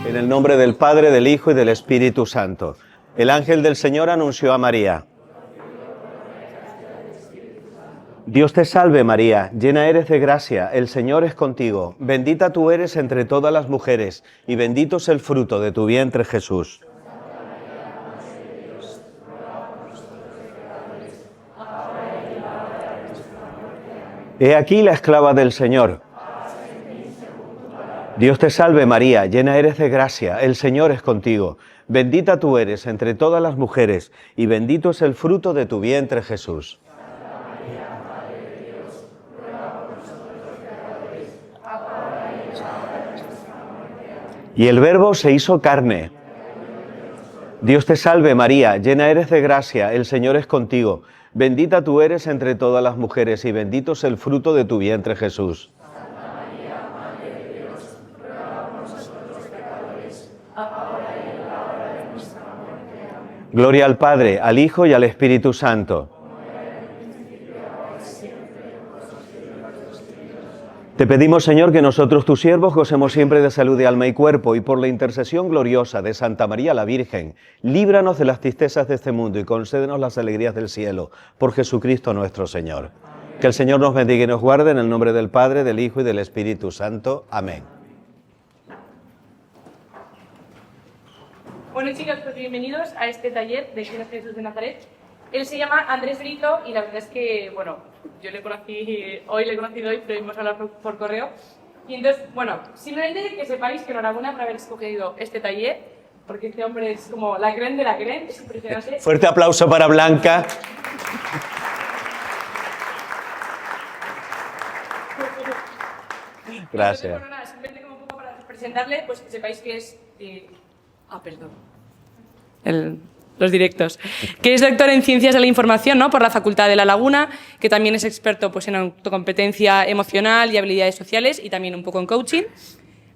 En el nombre del Padre, del Hijo y del Espíritu Santo. El ángel del Señor anunció a María. Dios te salve María, llena eres de gracia, el Señor es contigo. Bendita tú eres entre todas las mujeres, y bendito es el fruto de tu vientre Jesús. He aquí la esclava del Señor. Dios te salve María, llena eres de gracia, el Señor es contigo. Bendita tú eres entre todas las mujeres, y bendito es el fruto de tu vientre Jesús. Y el Verbo se hizo carne. Dios te salve María, llena eres de gracia, el Señor es contigo. Bendita tú eres entre todas las mujeres, y bendito es el fruto de tu vientre Jesús. Gloria al Padre, al Hijo y al Espíritu Santo. Te pedimos, Señor, que nosotros, tus siervos, gocemos siempre de salud de alma y cuerpo, y por la intercesión gloriosa de Santa María la Virgen, líbranos de las tristezas de este mundo y concédenos las alegrías del cielo, por Jesucristo nuestro Señor. Que el Señor nos bendiga y nos guarde, en el nombre del Padre, del Hijo y del Espíritu Santo. Amén. Bueno, chicos, pues bienvenidos a este taller de Quién es Jesús de Nazaret. Él se llama Andrés Brito y la verdad es que, bueno, yo le conocí hoy, pero hemos hablado por correo. Y entonces, bueno, simplemente que sepáis que enhorabuena por haber escogido este taller, porque este hombre es como la creen de la creen, es impresionante. Fuerte aplauso para Blanca. Gracias. Entonces, bueno, nada, simplemente como un poco para presentarle, pues que sepáis que es... perdón. Los directos. Que es doctor en Ciencias de la Información, ¿no?, por la Facultad de La Laguna, que también es experto pues, en autocompetencia emocional y habilidades sociales, y también un poco en coaching.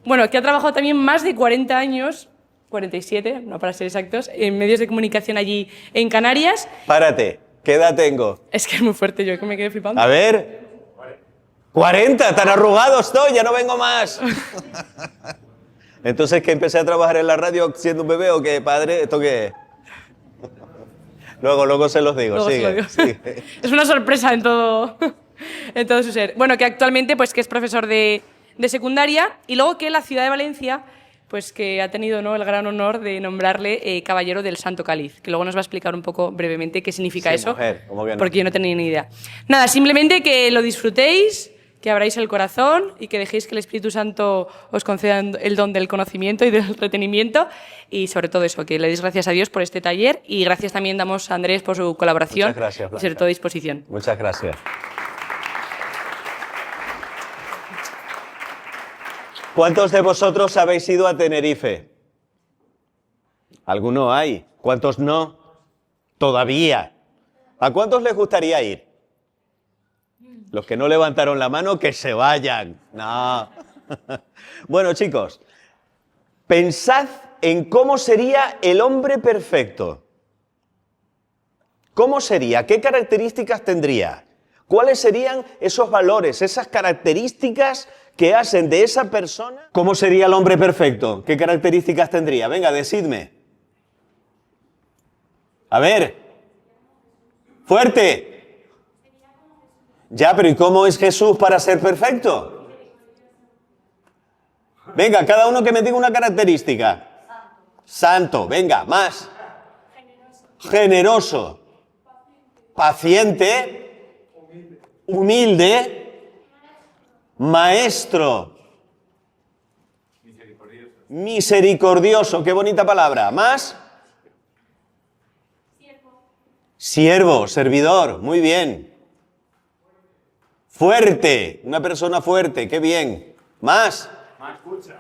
Bueno, que ha trabajado también más de 40 años, 47, no para ser exactos, en medios de comunicación allí en Canarias. Párate, ¿qué edad tengo? Es que es muy fuerte, yo que me quedé flipando. A ver. 40, tan arrugado estoy, ya no vengo más. Entonces, ¿que empecé a trabajar en la radio siendo un bebé o qué, padre? ¿Esto qué es? Luego se los digo, sigue. Es una sorpresa en todo su ser. Bueno, que actualmente pues, que es profesor de secundaria, y luego que la ciudad de Valencia pues, que ha tenido, ¿no?, el gran honor de nombrarle caballero del Santo Cáliz, que luego nos va a explicar un poco brevemente qué significa eso, mujer, ¿cómo que no? Porque yo no tenía ni idea. Nada, simplemente que lo disfrutéis, que abráis el corazón y que dejéis que el Espíritu Santo os conceda el don del conocimiento y del retenimiento, y sobre todo eso, que le deis gracias a Dios por este taller, y gracias también damos a Andrés por su colaboración. Muchas gracias, Blanca. Y sobre todo disposición. Muchas gracias. ¿Cuántos de vosotros habéis ido a Tenerife? ¿Alguno hay? ¿Cuántos no? Todavía. ¿A cuántos les gustaría ir? Los que no levantaron la mano, que se vayan. No. Bueno, chicos, pensad en cómo sería el hombre perfecto. ¿Cómo sería? ¿Qué características tendría? ¿Cuáles serían esos valores, esas características que hacen de esa persona? ¿Cómo sería el hombre perfecto? ¿Qué características tendría? Venga, decidme. A ver. Fuerte. Ya, pero ¿y cómo es Jesús para ser perfecto? Venga, cada uno que me diga una característica. Santo, venga, más. Generoso. Paciente. Humilde. Maestro. Misericordioso, qué bonita palabra. ¿Más? Siervo, servidor, muy bien. Fuerte, una persona fuerte, qué bien. ¿Más? Escucha.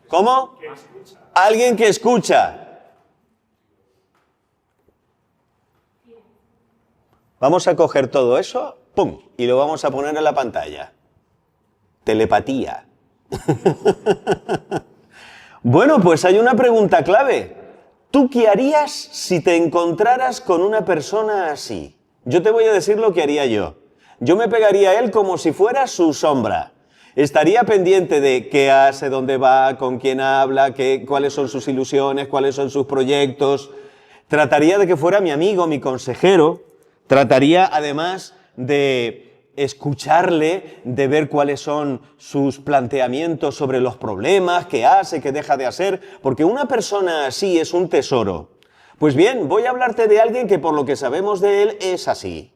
¿Cómo? Que escucha. Alguien que escucha. Vamos a coger todo eso, ¡pum!, y lo vamos a poner en la pantalla. Telepatía. Bueno, pues hay una pregunta clave. ¿Tú qué harías si te encontraras con una persona así? Yo te voy a decir lo que haría yo. Yo me pegaría a él como si fuera su sombra. Estaría pendiente de qué hace, dónde va, con quién habla, cuáles son sus ilusiones, cuáles son sus proyectos. Trataría de que fuera mi amigo, mi consejero. Trataría además de escucharle, de ver cuáles son sus planteamientos sobre los problemas, qué hace, qué deja de hacer, porque una persona así es un tesoro. Pues bien, voy a hablarte de alguien que por lo que sabemos de él es así.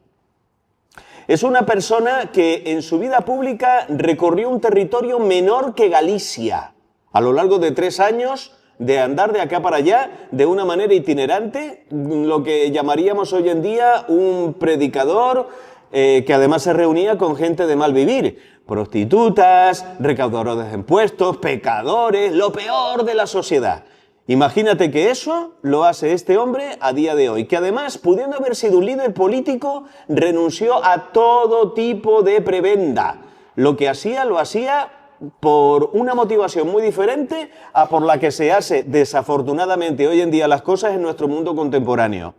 Es una persona que en su vida pública recorrió un territorio menor que Galicia. A lo largo de 3 años de andar de acá para allá de una manera itinerante, lo que llamaríamos hoy en día un predicador que además se reunía con gente de mal vivir. Prostitutas, recaudadores de impuestos, pecadores, lo peor de la sociedad. Imagínate que eso lo hace este hombre a día de hoy, que además, pudiendo haber sido un líder político, renunció a todo tipo de prebenda. Lo que hacía, lo hacía por una motivación muy diferente a por la que se hace, desafortunadamente, hoy en día las cosas en nuestro mundo contemporáneo.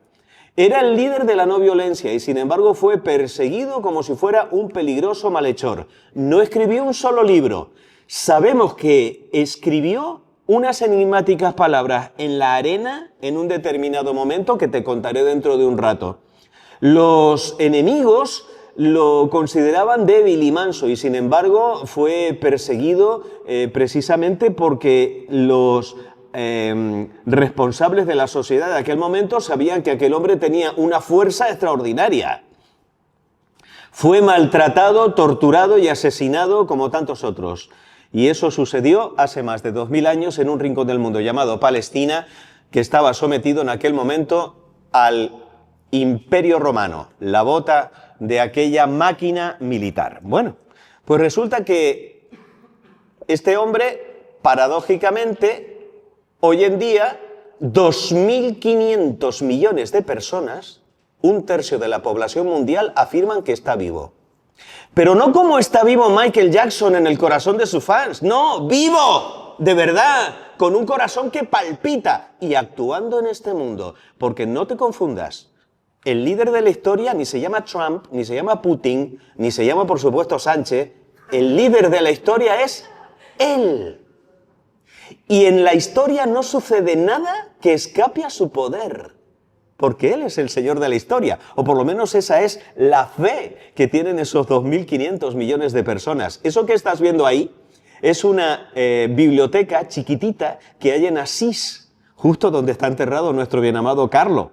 Era el líder de la no violencia y, sin embargo, fue perseguido como si fuera un peligroso malhechor. No escribió un solo libro. Sabemos que escribió unas enigmáticas palabras en la arena en un determinado momento que te contaré dentro de un rato. Los enemigos lo consideraban débil y manso y sin embargo fue perseguido precisamente porque los responsables de la sociedad de aquel momento sabían que aquel hombre tenía una fuerza extraordinaria. Fue maltratado, torturado y asesinado como tantos otros. Y eso sucedió hace más de 2000 años en un rincón del mundo llamado Palestina, que estaba sometido en aquel momento al Imperio Romano, la bota de aquella máquina militar. Bueno, pues resulta que este hombre, paradójicamente, hoy en día, 2.500 millones de personas, 1/3 de la población mundial, afirman que está vivo. Pero no como está vivo Michael Jackson en el corazón de sus fans, no, vivo, de verdad, con un corazón que palpita y actuando en este mundo. Porque no te confundas, el líder de la historia ni se llama Trump, ni se llama Putin, ni se llama, por supuesto, Sánchez. El líder de la historia es él. Y en la historia no sucede nada que escape a su poder. Porque Él es el Señor de la historia, o por lo menos esa es la fe que tienen esos 2.500 millones de personas. Eso que estás viendo ahí es una biblioteca chiquitita que hay en Asís, justo donde está enterrado nuestro bien amado Carlo.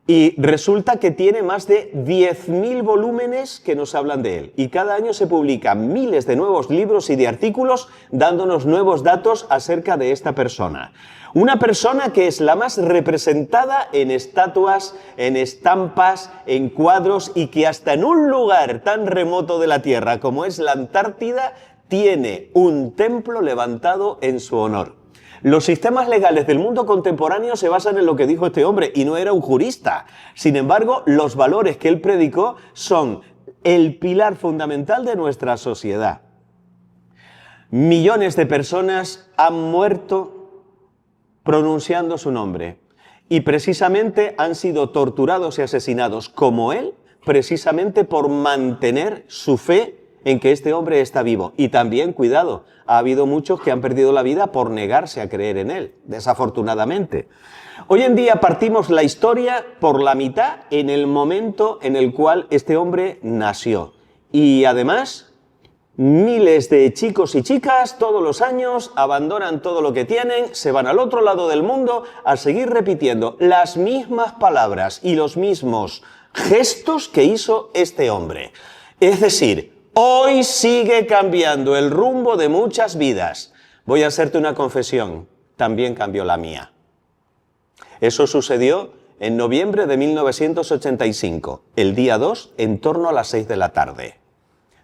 Y resulta que tiene más de 10.000 volúmenes que nos hablan de él. Y cada año se publican miles de nuevos libros y de artículos dándonos nuevos datos acerca de esta persona. Una persona que es la más representada en estatuas, en estampas, en cuadros y que hasta en un lugar tan remoto de la Tierra como es la Antártida tiene un templo levantado en su honor. Los sistemas legales del mundo contemporáneo se basan en lo que dijo este hombre y no era un jurista. Sin embargo, los valores que él predicó son el pilar fundamental de nuestra sociedad. Millones de personas han muerto pronunciando su nombre y precisamente han sido torturados y asesinados como él, precisamente por mantener su fe en que este hombre está vivo. Y también, cuidado, ha habido muchos que han perdido la vida por negarse a creer en él, desafortunadamente. Hoy en día partimos la historia por la mitad en el momento en el cual este hombre nació. Y además, miles de chicos y chicas todos los años abandonan todo lo que tienen, se van al otro lado del mundo a seguir repitiendo las mismas palabras y los mismos gestos que hizo este hombre. Es decir, hoy sigue cambiando el rumbo de muchas vidas. Voy a hacerte una confesión, también cambió la mía. Eso sucedió en noviembre de 1985, el día 2, en torno a las 6 de la tarde.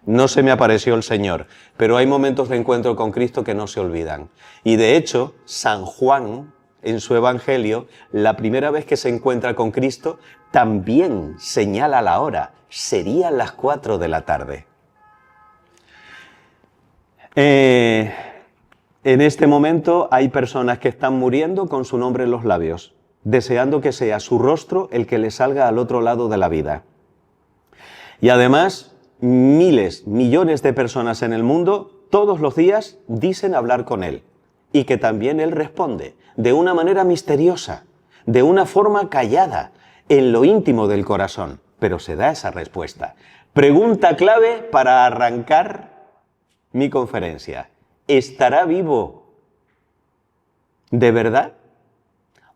No se me apareció el Señor, pero hay momentos de encuentro con Cristo que no se olvidan. Y de hecho, San Juan, en su Evangelio, la primera vez que se encuentra con Cristo, también señala la hora. Serían las 4 de la tarde. En este momento hay personas que están muriendo con su nombre en los labios, deseando que sea su rostro el que les salga al otro lado de la vida. Y además, miles, millones de personas en el mundo todos los días dicen hablar con Él y que también Él responde de una manera misteriosa, de una forma callada, en lo íntimo del corazón, pero se da esa respuesta. Pregunta clave para arrancar mi conferencia. ¿Estará vivo de verdad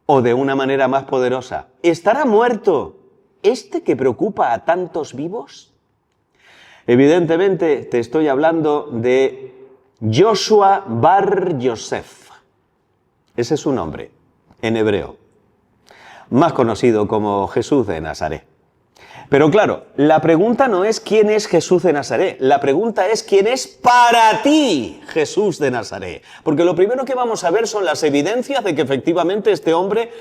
o de una manera más poderosa? ¿Estará muerto este que preocupa a tantos vivos? Evidentemente te estoy hablando de Joshua Bar Yosef. Ese es su nombre en hebreo, más conocido como Jesús de Nazaret. Pero claro, la pregunta no es quién es Jesús de Nazaret, la pregunta es quién es para ti Jesús de Nazaret. Porque lo primero que vamos a ver son las evidencias de que efectivamente este hombre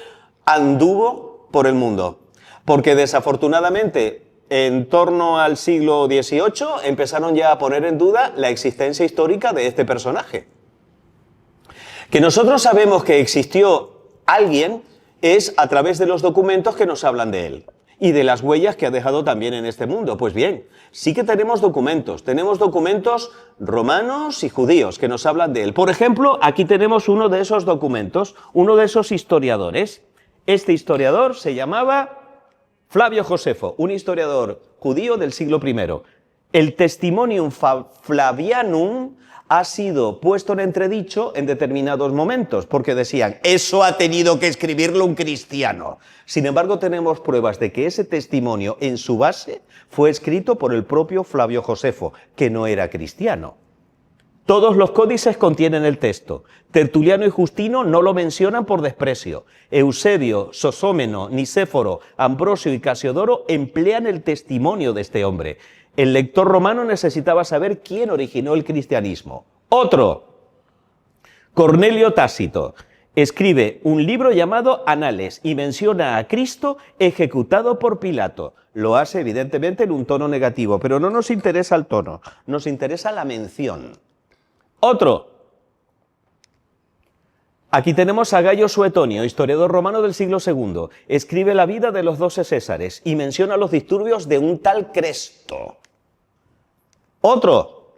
anduvo por el mundo. Porque desafortunadamente, en torno al siglo XVIII, empezaron ya a poner en duda la existencia histórica de este personaje. Que nosotros sabemos que existió alguien es a través de los documentos que nos hablan de él y de las huellas que ha dejado también en este mundo. Pues bien, sí que tenemos documentos romanos y judíos que nos hablan de él. Por ejemplo, aquí tenemos uno de esos documentos, uno de esos historiadores. Este historiador se llamaba Flavio Josefo, un historiador judío del siglo I. El Testimonium Flavianum ha sido puesto en entredicho en determinados momentos, porque decían, eso ha tenido que escribirlo un cristiano. Sin embargo, tenemos pruebas de que ese testimonio, en su base, fue escrito por el propio Flavio Josefo, que no era cristiano. Todos los códices contienen el texto. Tertuliano y Justino no lo mencionan por desprecio. Eusebio, Sosómeno, Nicéforo, Ambrosio y Casiodoro emplean el testimonio de este hombre. El lector romano necesitaba saber quién originó el cristianismo. Otro, Cornelio Tácito, escribe un libro llamado Anales y menciona a Cristo ejecutado por Pilato. Lo hace evidentemente en un tono negativo, pero no nos interesa el tono, nos interesa la mención. Otro, aquí tenemos a Gayo Suetonio, historiador romano del siglo II. Escribe la vida de los 12 Césares y menciona los disturbios de un tal Cresto. Otro,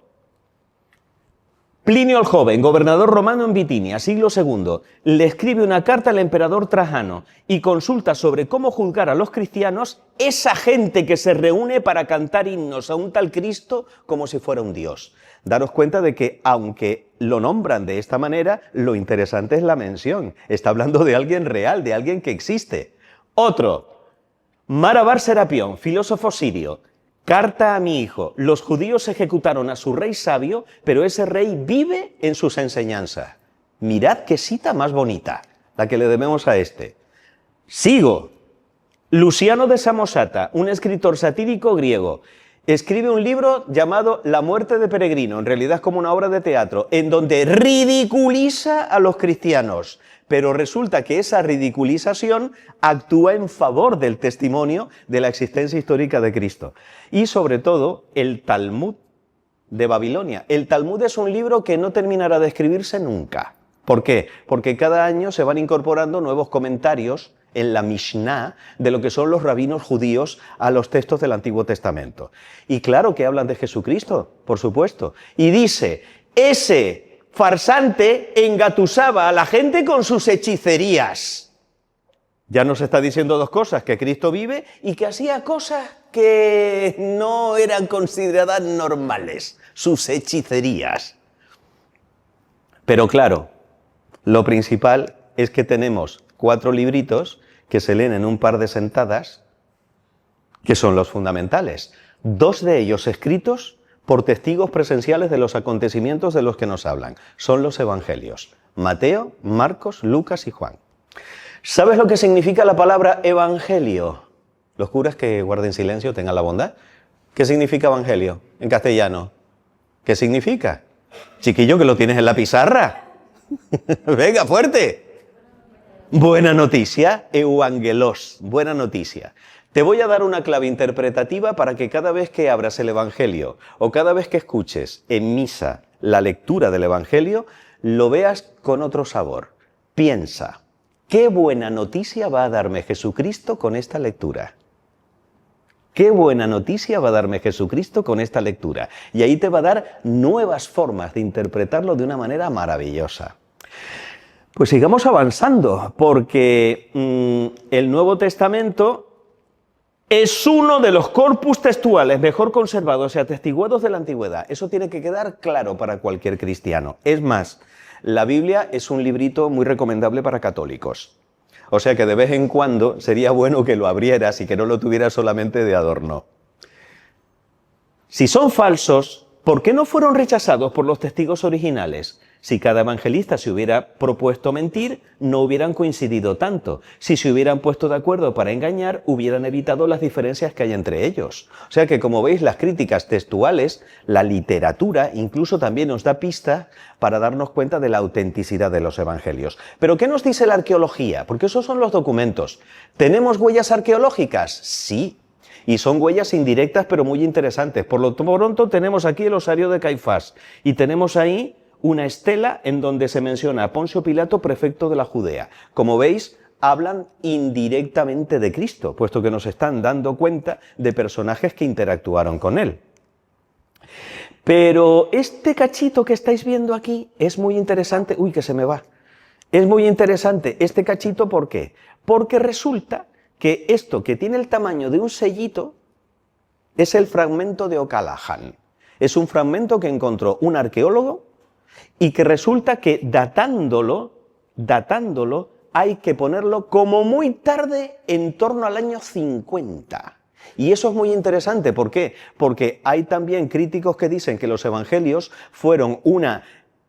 Plinio el Joven, gobernador romano en Bitinia, siglo II, le escribe una carta al emperador Trajano y consulta sobre cómo juzgar a los cristianos, esa gente que se reúne para cantar himnos a un tal Cristo como si fuera un dios. Daros cuenta de que, aunque lo nombran de esta manera, lo interesante es la mención. Está hablando de alguien real, de alguien que existe. Otro, Marabar Serapión, filósofo sirio. Carta a mi hijo. Los judíos ejecutaron a su rey sabio, pero ese rey vive en sus enseñanzas. Mirad qué cita más bonita, la que le debemos a este. Sigo. Luciano de Samosata, un escritor satírico griego, escribe un libro llamado La muerte de Peregrino, en realidad es como una obra de teatro, en donde ridiculiza a los cristianos. Pero resulta que esa ridiculización actúa en favor del testimonio de la existencia histórica de Cristo. Y sobre todo, el Talmud de Babilonia. El Talmud es un libro que no terminará de escribirse nunca. ¿Por qué? Porque cada año se van incorporando nuevos comentarios en la Mishnah de lo que son los rabinos judíos a los textos del Antiguo Testamento. Y claro que hablan de Jesucristo, por supuesto. Y dice, ese farsante engatusaba a la gente con sus hechicerías. Ya nos está diciendo dos cosas, que Cristo vive y que hacía cosas que no eran consideradas normales, sus hechicerías. Pero claro, lo principal es que tenemos 4 libritos que se leen en un par de sentadas, que son los fundamentales. 2 de ellos escritos por testigos presenciales de los acontecimientos de los que nos hablan. Son los evangelios: Mateo, Marcos, Lucas y Juan. ¿Sabes lo que significa la palabra evangelio? Los curas que guarden silencio tengan la bondad. ¿Qué significa evangelio en castellano? ¿Qué significa? Chiquillo, que lo tienes en la pizarra. Venga, fuerte. Buena noticia, euangelos, buena noticia. Te voy a dar una clave interpretativa para que cada vez que abras el Evangelio o cada vez que escuches en misa la lectura del Evangelio, lo veas con otro sabor. Piensa, ¿qué buena noticia va a darme Jesucristo con esta lectura? Qué buena noticia va a darme Jesucristo con esta lectura. Y ahí te va a dar nuevas formas de interpretarlo de una manera maravillosa. Pues sigamos avanzando, porque el Nuevo Testamento es uno de los corpus textuales mejor conservados y atestiguados de la antigüedad. Eso tiene que quedar claro para cualquier cristiano. Es más, la Biblia es un librito muy recomendable para católicos. O sea que de vez en cuando sería bueno que lo abrieras y que no lo tuvieras solamente de adorno. Si son falsos, ¿por qué no fueron rechazados por los testigos originales? Si cada evangelista se hubiera propuesto mentir, no hubieran coincidido tanto. Si se hubieran puesto de acuerdo para engañar, hubieran evitado las diferencias que hay entre ellos. O sea que, como veis, las críticas textuales, la literatura, incluso también nos da pistas para darnos cuenta de la autenticidad de los evangelios. ¿Pero qué nos dice la arqueología? Porque esos son los documentos. ¿Tenemos huellas arqueológicas? Sí. Y son huellas indirectas, pero muy interesantes. Por lo pronto tenemos aquí el osario de Caifás y tenemos ahí una estela en donde se menciona a Poncio Pilato, prefecto de la Judea. Como veis, hablan indirectamente de Cristo, puesto que nos están dando cuenta de personajes que interactuaron con él. Pero este cachito que estáis viendo aquí es muy interesante. Uy, que se me va. Es muy interesante este cachito, ¿por qué? Porque resulta que esto, que tiene el tamaño de un sellito, es el fragmento de O'Callaghan. Es un fragmento que encontró un arqueólogo y que resulta que datándolo, hay que ponerlo como muy tarde, en torno al año 50. Y eso es muy interesante, ¿por qué? Porque hay también críticos que dicen que los evangelios fueron una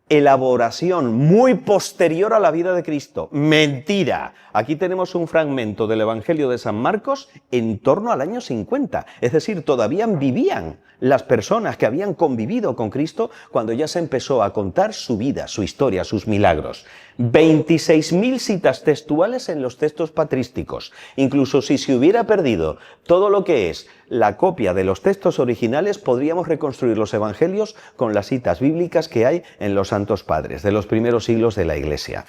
elaboración muy posterior a la vida de Cristo. ¡Mentira! Aquí tenemos un fragmento del Evangelio de San Marcos en torno al año 50. Es decir, todavía vivían las personas que habían convivido con Cristo cuando ya se empezó a contar su vida, su historia, sus milagros. 26.000 citas textuales en los textos patrísticos. Incluso si se hubiera perdido todo lo que es la copia de los textos originales, podríamos reconstruir los evangelios con las citas bíblicas que hay en los santos padres de los primeros siglos de la Iglesia.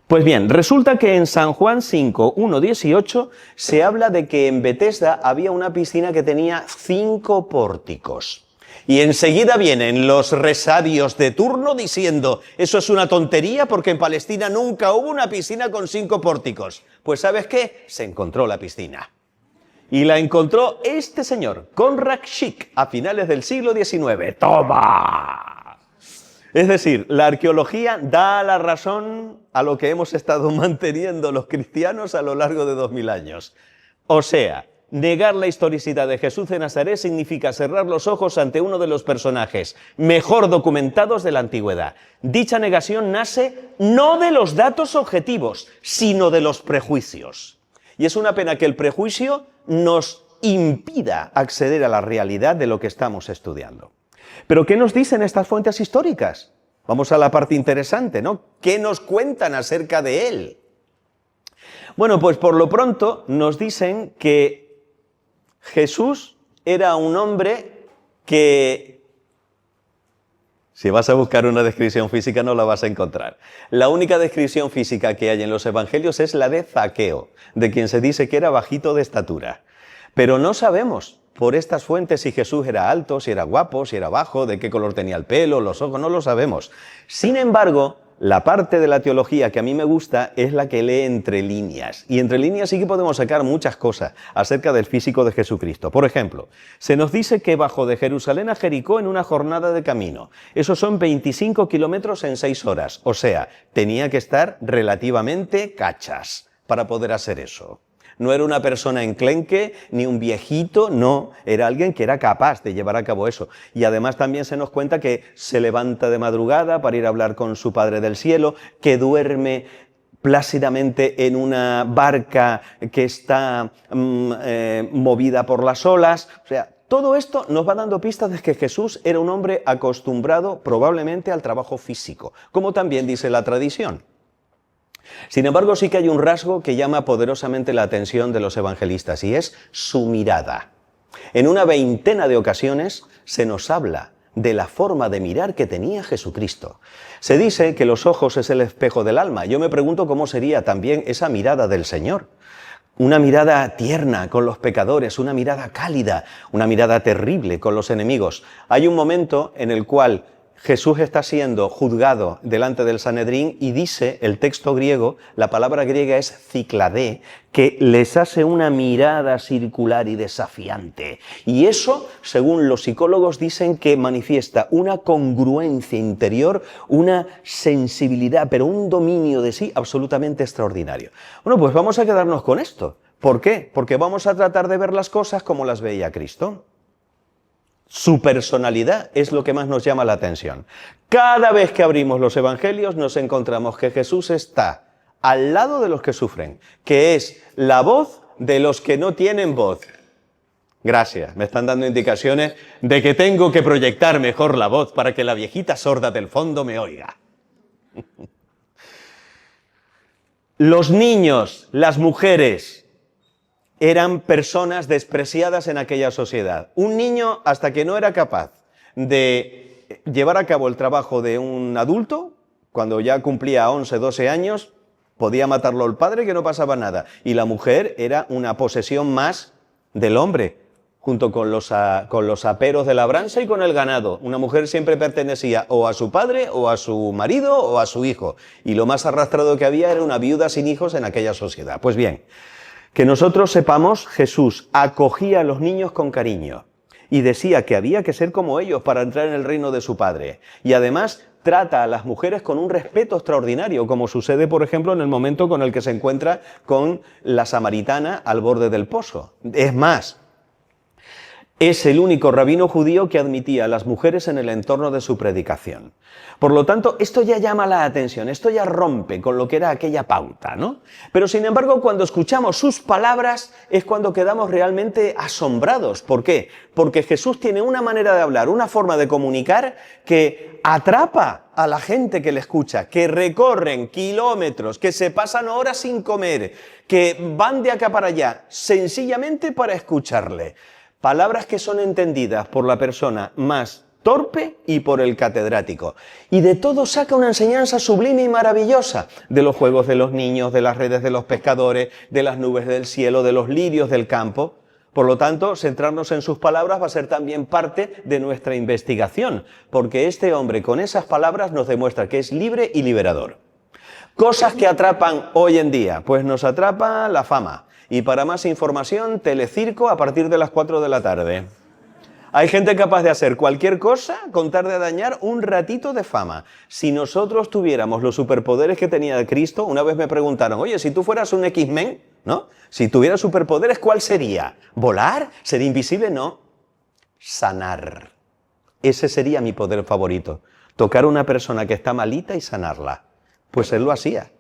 Pues bien, resulta que en San Juan 5, 1, 18 se habla de que en Betesda había una piscina que tenía 5 pórticos. Y enseguida vienen los resabios de turno diciendo, eso es una tontería porque en Palestina nunca hubo una piscina con 5 pórticos. Pues ¿sabes qué? Se encontró la piscina. Y la encontró este señor, Conrad Schick, a finales del siglo XIX. ¡Toma! Es decir, la arqueología da la razón a lo que hemos estado manteniendo los cristianos a lo largo de 2000 años. O sea, negar la historicidad de Jesús de Nazaret significa cerrar los ojos ante uno de los personajes mejor documentados de la antigüedad. Dicha negación nace no de los datos objetivos, sino de los prejuicios. Y es una pena que el prejuicio nos impida acceder a la realidad de lo que estamos estudiando. ¿Pero qué nos dicen estas fuentes históricas? Vamos a la parte interesante, ¿no? ¿Qué nos cuentan acerca de él? Bueno, pues por lo pronto nos dicen que Jesús era un hombre que, si vas a buscar una descripción física, no la vas a encontrar. La única descripción física que hay en los evangelios es la de Zaqueo, de quien se dice que era bajito de estatura. Pero no sabemos por estas fuentes si Jesús era alto, si era guapo, si era bajo, de qué color tenía el pelo, los ojos, no lo sabemos. Sin embargo, la parte de la teología que a mí me gusta es la que lee entre líneas. Y entre líneas sí que podemos sacar muchas cosas acerca del físico de Jesucristo. Por ejemplo, se nos dice que bajó de Jerusalén a Jericó en una jornada de camino. Esos son 25 kilómetros en 6 horas. O sea, tenía que estar relativamente cachas para poder hacer eso. No era una persona enclenque, ni un viejito, no, era alguien que era capaz de llevar a cabo eso. Y además también se nos cuenta que se levanta de madrugada para ir a hablar con su Padre del Cielo, que duerme plácidamente en una barca que está movida por las olas. O sea, todo esto nos va dando pistas de que Jesús era un hombre acostumbrado probablemente al trabajo físico, como también dice la tradición. Sin embargo, sí que hay un rasgo que llama poderosamente la atención de los evangelistas y es su mirada. En una veintena de ocasiones se nos habla de la forma de mirar que tenía Jesucristo. Se dice que los ojos es el espejo del alma. Yo me pregunto cómo sería también esa mirada del Señor. una mirada tierna con los pecadores, una mirada cálida, una mirada terrible con los enemigos. Hay un momento en el cual Jesús está siendo juzgado delante del Sanedrín y dice el texto griego, la palabra griega es cicladé, que les hace una mirada circular y desafiante. Y eso, según los psicólogos, dicen que manifiesta una congruencia interior, una sensibilidad, pero un dominio de sí absolutamente extraordinario. Bueno, pues vamos a quedarnos con esto. ¿Por qué? Porque vamos a tratar de ver las cosas como las veía Cristo. Su personalidad es lo que más nos llama la atención. Cada vez que abrimos los evangelios nos encontramos que Jesús está al lado de los que sufren, que es la voz de los que no tienen voz. Gracias, me están dando indicaciones de que tengo que proyectar mejor la voz para que la viejita sorda del fondo me oiga. Los niños, las mujeres, eran personas despreciadas en aquella sociedad. Un niño, hasta que no era capaz de llevar a cabo el trabajo de un adulto, cuando ya cumplía 11, 12 años, podía matarlo el padre, que no pasaba nada. Y la mujer era una posesión más del hombre, junto con los aperos de labranza y con el ganado. Una mujer siempre pertenecía o a su padre, o a su marido, o a su hijo. Y lo más arrastrado que había era una viuda sin hijos en aquella sociedad. Pues bien, que nosotros sepamos, Jesús acogía a los niños con cariño y decía que había que ser como ellos para entrar en el reino de su Padre. Y además trata a las mujeres con un respeto extraordinario, como sucede, por ejemplo, en el momento con el que se encuentra con la samaritana al borde del pozo. Es más, es el único rabino judío que admitía a las mujeres en el entorno de su predicación. Por lo tanto, esto ya llama la atención, esto ya rompe con lo que era aquella pauta, ¿no? Pero sin embargo, cuando escuchamos sus palabras es cuando quedamos realmente asombrados. ¿Por qué? Porque Jesús tiene una manera de hablar, una forma de comunicar que atrapa a la gente que le escucha, que recorren kilómetros, que se pasan horas sin comer, que van de acá para allá, sencillamente para escucharle. Palabras que son entendidas por la persona más torpe y por el catedrático. Y de todo saca una enseñanza sublime y maravillosa. De los juegos de los niños, de las redes de los pescadores, de las nubes del cielo, de los lirios del campo. Por lo tanto, centrarnos en sus palabras va a ser también parte de nuestra investigación, porque este hombre con esas palabras nos demuestra que es libre y liberador. Cosas que atrapan hoy en día, pues nos atrapa la fama. Y para más información, Telecirco a partir de las 4 de la tarde. Hay gente capaz de hacer cualquier cosa con tal de dañar un ratito de fama. Si nosotros tuviéramos los superpoderes que tenía Cristo, una vez me preguntaron, oye, si tú fueras un X-Men, ¿no? Si tuvieras superpoderes, ¿cuál sería? ¿Volar? ¿Ser invisible? No. Sanar. Ese sería mi poder favorito. Tocar a una persona que está malita y sanarla. Pues él lo hacía.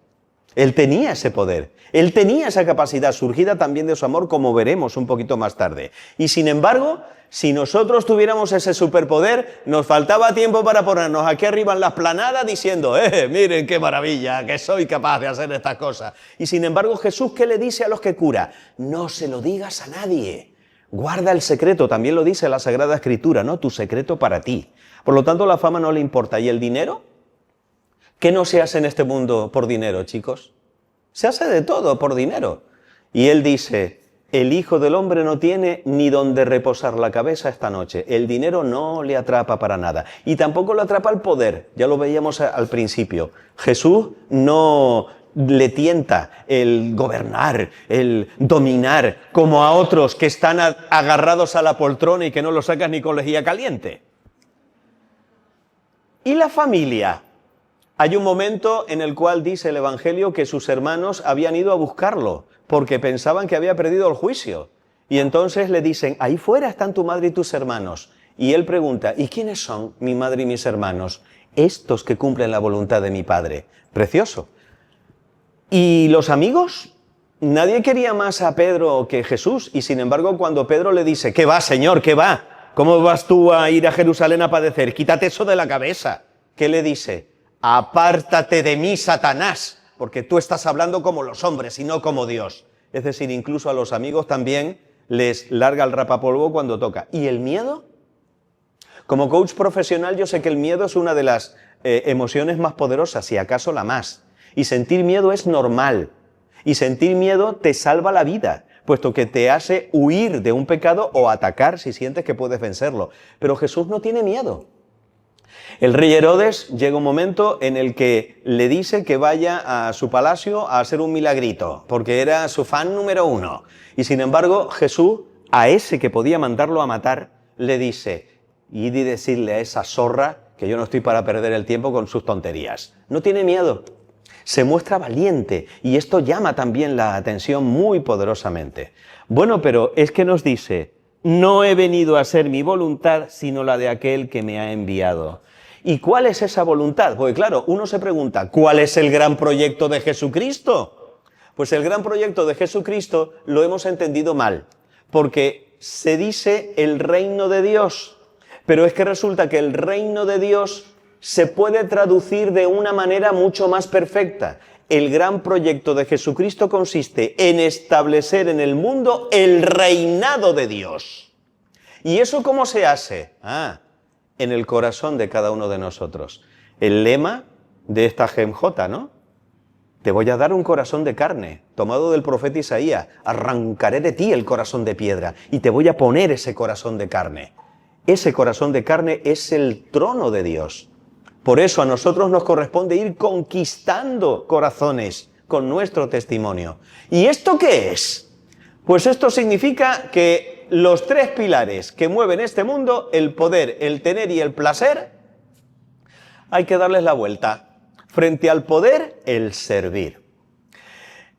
Él tenía ese poder, él tenía esa capacidad surgida también de su amor, como veremos un poquito más tarde. Y sin embargo, si nosotros tuviéramos ese superpoder, nos faltaba tiempo para ponernos aquí arriba en la esplanada diciendo, miren qué maravilla, que soy capaz de hacer estas cosas. Y sin embargo, Jesús, ¿qué le dice a los que cura? No se lo digas a nadie. Guarda el secreto, también lo dice la Sagrada Escritura, ¿no? Tu secreto para ti. Por lo tanto, la fama no le importa. ¿Y el dinero? ¿Qué no se hace en este mundo por dinero, chicos? Se hace de todo por dinero. Y él dice, el Hijo del Hombre no tiene ni donde reposar la cabeza esta noche. El dinero no le atrapa para nada. Y tampoco le atrapa el poder. Ya lo veíamos al principio. Jesús no le tienta el gobernar, el dominar, como a otros que están agarrados a la poltrona y que no lo sacas ni con lejía caliente. ¿Y la familia? Hay un momento en el cual dice el Evangelio que sus hermanos habían ido a buscarlo porque pensaban que había perdido el juicio. Y entonces le dicen, ahí fuera están tu madre y tus hermanos. Y él pregunta, ¿y quiénes son mi madre y mis hermanos? Estos que cumplen la voluntad de mi Padre. Precioso. ¿Y los amigos? Nadie quería más a Pedro que Jesús. Y sin embargo, cuando Pedro le dice, ¿qué va, Señor? ¿Qué va? ¿Cómo vas tú a ir a Jerusalén a padecer? Quítate eso de la cabeza. ¿Qué le dice? Apártate de mí, Satanás, porque tú estás hablando como los hombres y no como Dios. Es decir, incluso a los amigos también les larga el rapapolvo cuando toca. ¿Y el miedo? Como coach profesional yo sé que el miedo es una de las emociones más poderosas, si acaso la más. Y sentir miedo es normal. Y sentir miedo te salva la vida, puesto que te hace huir de un pecado o atacar si sientes que puedes vencerlo. Pero Jesús no tiene miedo. El rey Herodes llega un momento en el que le dice que vaya a su palacio a hacer un milagrito, porque era su fan número 1. Y sin embargo, Jesús, a ese que podía mandarlo a matar, le dice: id y decirle a esa zorra que yo no estoy para perder el tiempo con sus tonterías. No tiene miedo, se muestra valiente, y esto llama también la atención muy poderosamente. Bueno, pero es que nos dice: no he venido a hacer mi voluntad, sino la de aquel que me ha enviado. ¿Y cuál es esa voluntad? Porque claro, uno se pregunta, ¿cuál es el gran proyecto de Jesucristo? Pues el gran proyecto de Jesucristo lo hemos entendido mal, porque se dice el reino de Dios, pero es que resulta que el reino de Dios se puede traducir de una manera mucho más perfecta. El gran proyecto de Jesucristo consiste en establecer en el mundo el reinado de Dios. ¿Y eso cómo se hace? En el corazón de cada uno de nosotros. El lema de esta GEMJ, ¿no? Te voy a dar un corazón de carne, tomado del profeta Isaías. Arrancaré de ti el corazón de piedra y te voy a poner ese corazón de carne. Ese corazón de carne es el trono de Dios. Por eso a nosotros nos corresponde ir conquistando corazones con nuestro testimonio. ¿Y esto qué es? Pues esto significa que los 3 pilares que mueven este mundo, el poder, el tener y el placer, hay que darles la vuelta. Frente al poder, el servir.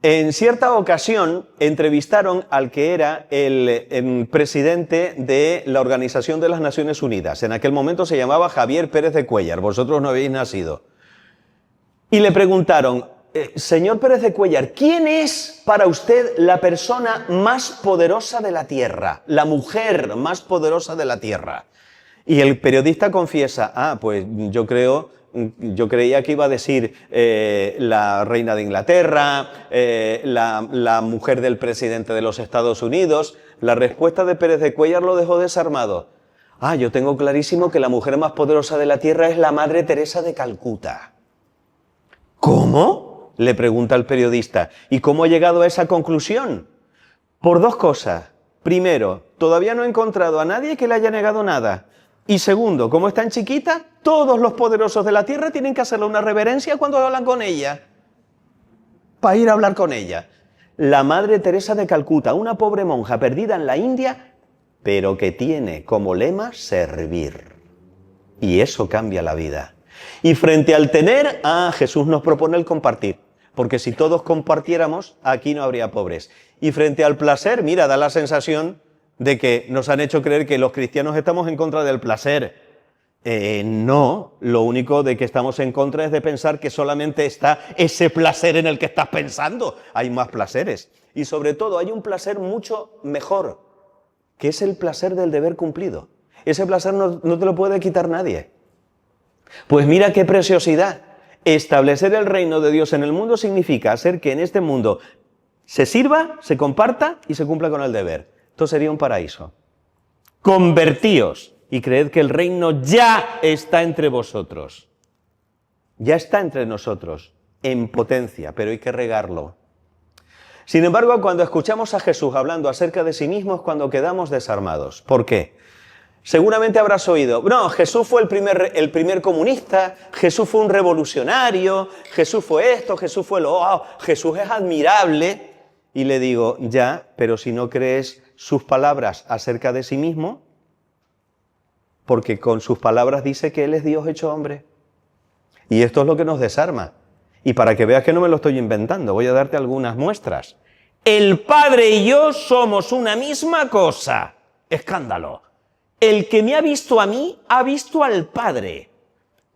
En cierta ocasión entrevistaron al que era el presidente de la Organización de las Naciones Unidas. En aquel momento se llamaba Javier Pérez de Cuéllar. Vosotros no habéis nacido. Y le preguntaron: señor Pérez de Cuéllar, ¿quién es para usted la persona más poderosa de la Tierra? La mujer más poderosa de la Tierra. Y el periodista confiesa: pues yo creía que iba a decir la reina de Inglaterra, la mujer del presidente de los Estados Unidos. La respuesta de Pérez de Cuéllar lo dejó desarmado. Yo tengo clarísimo que la mujer más poderosa de la Tierra es la Madre Teresa de Calcuta. ¿Cómo?, le pregunta el periodista. ¿Y cómo ha llegado a esa conclusión? Por 2 cosas. Primero, todavía no he encontrado a nadie que le haya negado nada. Y segundo, como es tan chiquita, todos los poderosos de la tierra tienen que hacerle una reverencia cuando hablan con ella, para ir a hablar con ella. La Madre Teresa de Calcuta, una pobre monja perdida en la India, pero que tiene como lema servir. Y eso cambia la vida. Y frente al tener, Jesús nos propone el compartir. Porque si todos compartiéramos, aquí no habría pobres. Y frente al placer, mira, da la sensación de que nos han hecho creer que los cristianos estamos en contra del placer. No, lo único de que estamos en contra es de pensar que solamente está ese placer en el que estás pensando. Hay más placeres. Y sobre todo hay un placer mucho mejor, que es el placer del deber cumplido. Ese placer no te lo puede quitar nadie. Pues mira qué preciosidad. Establecer el reino de Dios en el mundo significa hacer que en este mundo se sirva, se comparta y se cumpla con el deber. Esto sería un paraíso. Convertíos y creed que el reino ya está entre vosotros. Ya está entre nosotros, en potencia, pero hay que regarlo. Sin embargo, cuando escuchamos a Jesús hablando acerca de sí mismo es cuando quedamos desarmados. ¿Por qué? Seguramente habrás oído: no, Jesús fue el primer comunista, Jesús fue un revolucionario, Jesús fue esto, Jesús fue Jesús es admirable. Y le digo: ya, pero si no crees sus palabras acerca de sí mismo, porque con sus palabras dice que Él es Dios hecho hombre. Y esto es lo que nos desarma. Y para que veas que no me lo estoy inventando, voy a darte algunas muestras. El Padre y yo somos una misma cosa. Escándalo. El que me ha visto a mí, ha visto al Padre.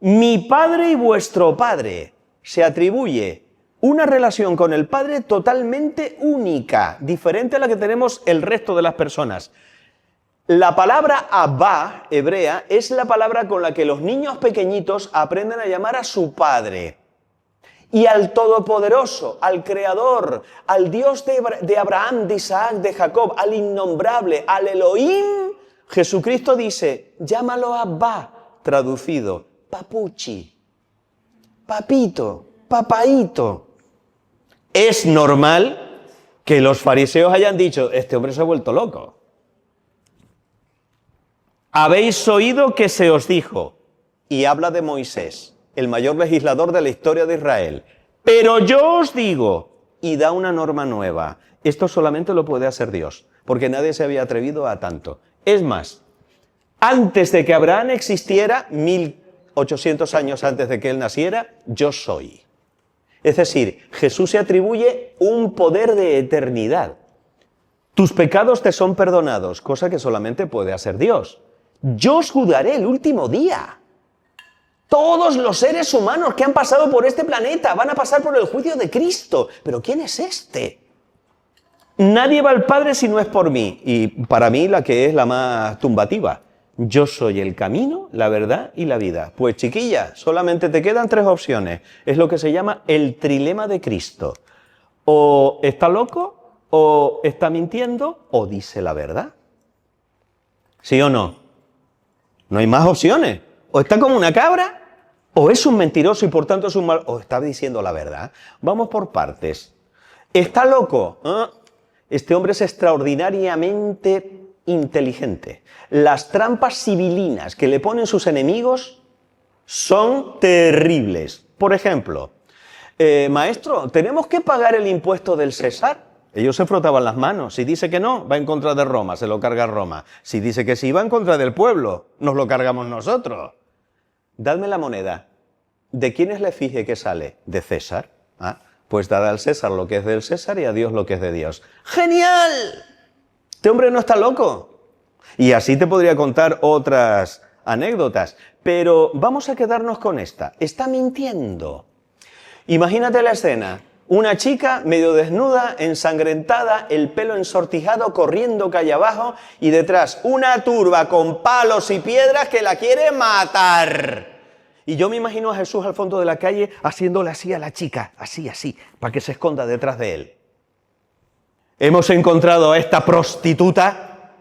Mi Padre y vuestro Padre. Se atribuye una relación con el Padre totalmente única, diferente a la que tenemos el resto de las personas. La palabra Abba, hebrea, es la palabra con la que los niños pequeñitos aprenden a llamar a su Padre. Y al Todopoderoso, al Creador, al Dios de Abraham, de Isaac, de Jacob, al Innombrable, al Elohim, Jesucristo dice: llámalo Abba, traducido, papuchi, papito, papaíto. Es normal que los fariseos hayan dicho, este hombre se ha vuelto loco. Habéis oído que se os dijo, y habla de Moisés, el mayor legislador de la historia de Israel. Pero yo os digo, y da una norma nueva. Esto solamente lo puede hacer Dios, porque nadie se había atrevido a tanto. Es más, antes de que Abraham existiera, 1800 años antes de que él naciera, yo soy. Es decir, Jesús se atribuye un poder de eternidad. Tus pecados te son perdonados, cosa que solamente puede hacer Dios. Yo os juzgaré el último día. Todos los seres humanos que han pasado por este planeta van a pasar por el juicio de Cristo. ¿Pero quién es este? Nadie va al Padre si no es por mí. Y para mí la que es la más tumbativa. Yo soy el camino, la verdad y la vida. Pues chiquilla, solamente te quedan 3 opciones. Es lo que se llama el trilema de Cristo. O está loco, o está mintiendo, o dice la verdad. ¿Sí o no? No hay más opciones. O está como una cabra, o es un mentiroso y por tanto es un mal... O está diciendo la verdad. Vamos por partes. ¿Está loco? Este hombre es extraordinariamente inteligente. Las trampas sibilinas que le ponen sus enemigos son terribles. Por ejemplo, maestro, ¿tenemos que pagar el impuesto del César? Ellos se frotaban las manos. Si dice que no, va en contra de Roma, se lo carga Roma. Si dice que sí, va en contra del pueblo, nos lo cargamos nosotros. Dadme la moneda. ¿De quién es la efigie que sale? De César. Pues dad al César lo que es del César y a Dios lo que es de Dios. ¡Genial! Este hombre no está loco. Y así te podría contar otras anécdotas. Pero vamos a quedarnos con esta. Está mintiendo. Imagínate la escena. Una chica medio desnuda, ensangrentada, el pelo ensortijado, corriendo calle abajo y detrás una turba con palos y piedras que la quiere matar. Y yo me imagino a Jesús al fondo de la calle haciéndole así a la chica, así, para que se esconda detrás de él. Hemos encontrado a esta prostituta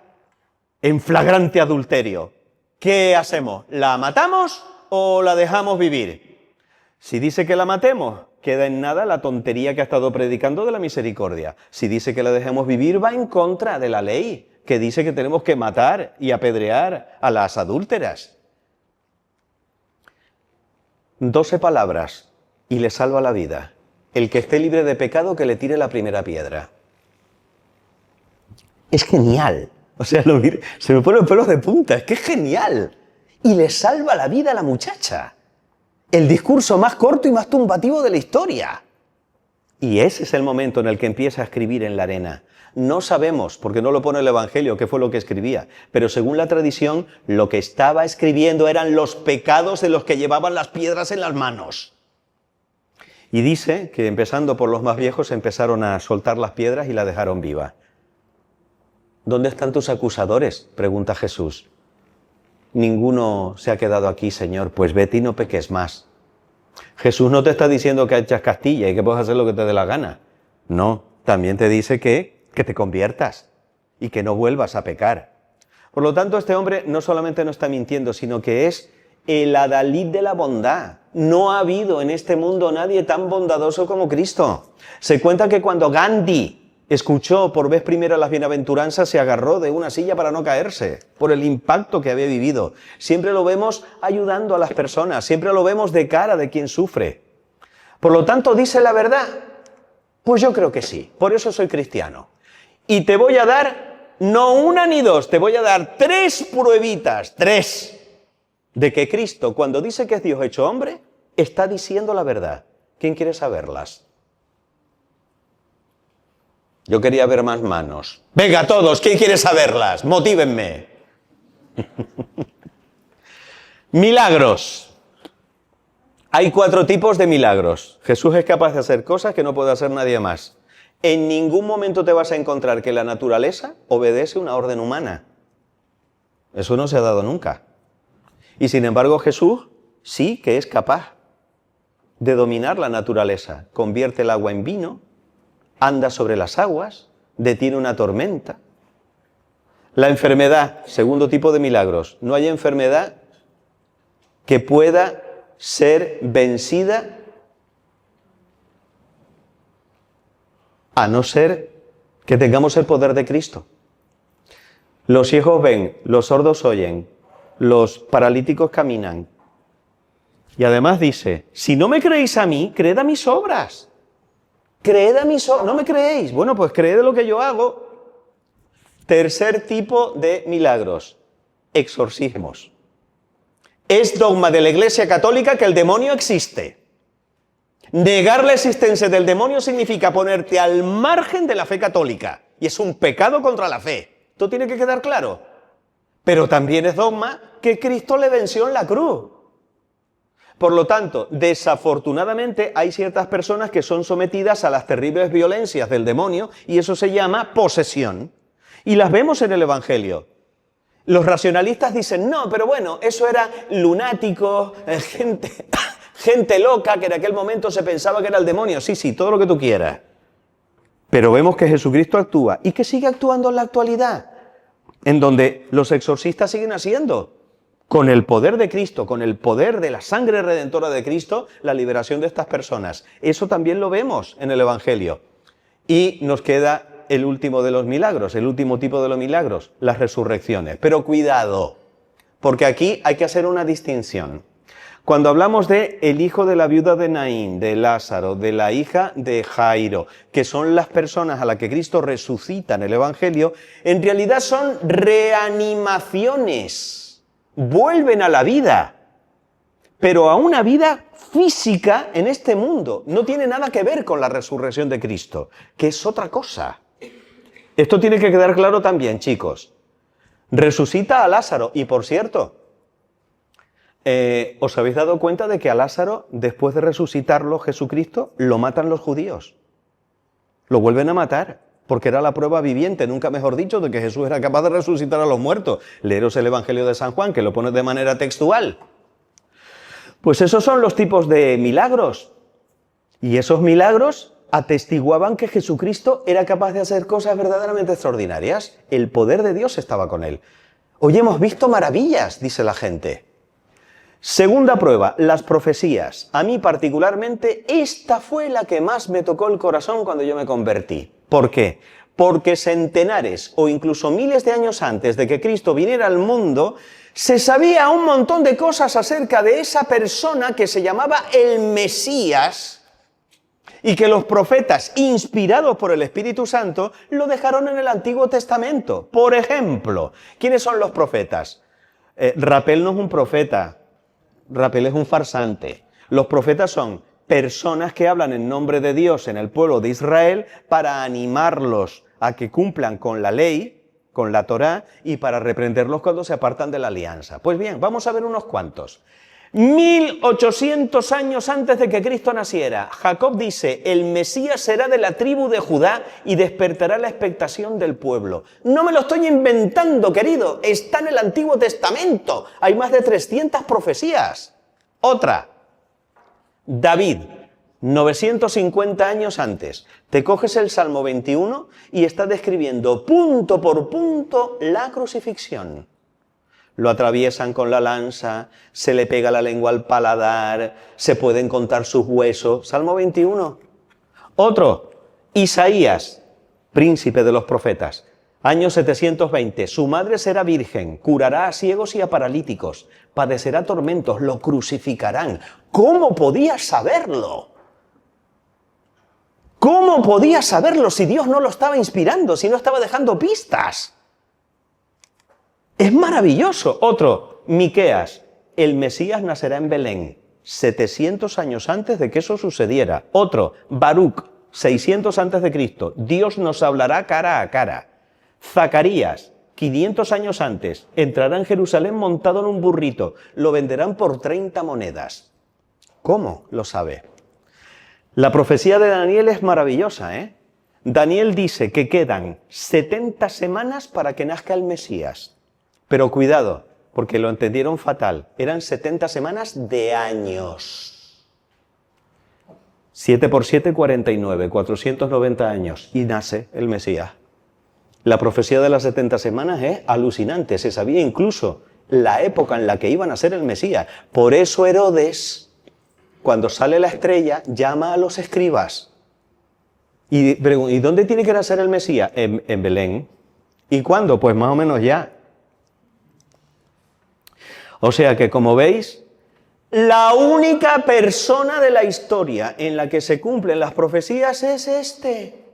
en flagrante adulterio. ¿Qué hacemos? ¿La matamos o la dejamos vivir? Si dice que la matemos, queda en nada la tontería que ha estado predicando de la misericordia. Si dice que la dejemos vivir, va en contra de la ley, que dice que tenemos que matar y apedrear a las adúlteras. 12 palabras y le salva la vida. El que esté libre de pecado, que le tire la primera piedra. Es genial. O sea, se me ponen los pelos de punta. Es que es genial. Y le salva la vida a la muchacha. El discurso más corto y más tumbativo de la historia. Y ese es el momento en el que empieza a escribir en la arena. No sabemos, porque no lo pone el Evangelio, qué fue lo que escribía. Pero según la tradición, lo que estaba escribiendo eran los pecados de los que llevaban las piedras en las manos. Y dice que empezando por los más viejos empezaron a soltar las piedras y la dejaron viva. ¿Dónde están tus acusadores?, pregunta Jesús. Ninguno se ha quedado aquí, Señor, pues vete y no peques más. Jesús no te está diciendo que echas Castilla y que puedes hacer lo que te dé la gana. No, también te dice que te conviertas y que no vuelvas a pecar. Por lo tanto, este hombre no solamente no está mintiendo, sino que es el adalid de la bondad. No ha habido en este mundo nadie tan bondadoso como Cristo. Se cuenta que cuando Gandhi escuchó por vez primera las bienaventuranzas, se agarró de una silla para no caerse, por el impacto que había vivido. Siempre lo vemos ayudando a las personas, siempre lo vemos de cara de quien sufre. Por lo tanto, ¿dice la verdad? Pues yo creo que sí, por eso soy cristiano. Y te voy a dar, no una ni dos, te voy a dar 3 pruebitas, 3, de que Cristo, cuando dice que es Dios hecho hombre, está diciendo la verdad. ¿Quién quiere saberlas? Yo quería ver más manos. Venga, todos, ¿quién quiere saberlas? Motívenme. Milagros. Hay 4 tipos de milagros. Jesús es capaz de hacer cosas que no puede hacer nadie más. En ningún momento te vas a encontrar que la naturaleza obedece una orden humana. Eso no se ha dado nunca. Y sin embargo Jesús sí que es capaz de dominar la naturaleza. Convierte el agua en vino, anda sobre las aguas, detiene una tormenta. La enfermedad, segundo tipo de milagros. No hay enfermedad que pueda ser vencida a no ser que tengamos el poder de Cristo. Los ciegos ven, los sordos oyen, los paralíticos caminan. Y además dice, si no me creéis a mí, creed a mis obras. Creed a mis obras. ¿No me creéis? Bueno, pues creed en lo que yo hago. Tercer tipo de milagros, exorcismos. Es dogma de la Iglesia Católica que el demonio existe. Negar la existencia del demonio significa ponerte al margen de la fe católica. Y es un pecado contra la fe. Esto tiene que quedar claro. Pero también es dogma que Cristo le venció en la cruz. Por lo tanto, desafortunadamente hay ciertas personas que son sometidas a las terribles violencias del demonio y eso se llama posesión. Y las vemos en el Evangelio. Los racionalistas dicen, no, pero bueno, eso era lunáticos, gente loca que en aquel momento se pensaba que era el demonio. Sí, todo lo que tú quieras. Pero vemos que Jesucristo actúa y que sigue actuando en la actualidad, en donde los exorcistas siguen haciendo, con el poder de Cristo, con el poder de la sangre redentora de Cristo, la liberación de estas personas. Eso también lo vemos en el Evangelio. Y nos queda el último de los milagros, el último tipo de los milagros, las resurrecciones. Pero cuidado, porque aquí hay que hacer una distinción. Cuando hablamos de el hijo de la viuda de Naín, de Lázaro, de la hija de Jairo, que son las personas a las que Cristo resucita en el Evangelio, en realidad son reanimaciones, vuelven a la vida, pero a una vida física en este mundo. No tiene nada que ver con la resurrección de Cristo, que es otra cosa. Esto tiene que quedar claro también, chicos. Resucita a Lázaro, y por cierto, ¿os habéis dado cuenta de que a Lázaro, después de resucitarlo Jesucristo, lo matan los judíos? Lo vuelven a matar, porque era la prueba viviente, nunca mejor dicho, de que Jesús era capaz de resucitar a los muertos. Leeros el Evangelio de San Juan, que lo pone de manera textual. Pues esos son los tipos de milagros. Y esos milagros atestiguaban que Jesucristo era capaz de hacer cosas verdaderamente extraordinarias. El poder de Dios estaba con él. Hoy hemos visto maravillas, dice la gente. Segunda prueba, las profecías. A mí particularmente, esta fue la que más me tocó el corazón cuando yo me convertí. ¿Por qué? Porque centenares o incluso miles de años antes de que Cristo viniera al mundo, se sabía un montón de cosas acerca de esa persona que se llamaba el Mesías y que los profetas, inspirados por el Espíritu Santo, lo dejaron en el Antiguo Testamento. Por ejemplo, ¿quiénes son los profetas? Rapel no es un profeta. Rapel es un farsante. Los profetas son personas que hablan en nombre de Dios en el pueblo de Israel para animarlos a que cumplan con la ley, con la Torá, y para reprenderlos cuando se apartan de la alianza. Pues bien, vamos a ver unos cuantos. 1800 años antes de que Cristo naciera, Jacob dice, el Mesías será de la tribu de Judá y despertará la expectación del pueblo. No me lo estoy inventando, querido, está en el Antiguo Testamento. Hay más de 300 profecías. Otra, David, 950 años antes. Te coges el Salmo 21 y está describiendo punto por punto la crucifixión. Lo atraviesan con la lanza, se le pega la lengua al paladar, se pueden contar sus huesos. Salmo 21. Otro, Isaías, príncipe de los profetas, año 720. Su madre será virgen, curará a ciegos y a paralíticos, padecerá tormentos, lo crucificarán. ¿Cómo podía saberlo? ¿Cómo podía saberlo si Dios no lo estaba inspirando, si no estaba dejando pistas? Es maravilloso. Otro, Miqueas, el Mesías nacerá en Belén, 700 años antes de que eso sucediera. Otro, Baruc, 600 antes de Cristo, Dios nos hablará cara a cara. Zacarías, 500 años antes, entrará en Jerusalén montado en un burrito, lo venderán por 30 monedas. ¿Cómo lo sabe? La profecía de Daniel es maravillosa, ¿eh? Daniel dice que quedan 70 semanas para que nazca el Mesías. Pero cuidado, porque lo entendieron fatal. Eran 70 semanas de años. 7 por 7, 49, 490 años. Y nace el Mesías. La profecía de las 70 semanas es alucinante. Se sabía incluso la época en la que iba a nacer el Mesías. Por eso Herodes, cuando sale la estrella, llama a los escribas ¿Y dónde tiene que nacer el Mesías? En Belén. ¿Y cuándo? Pues más o menos ya. O sea que, como veis, la única persona de la historia en la que se cumplen las profecías es este.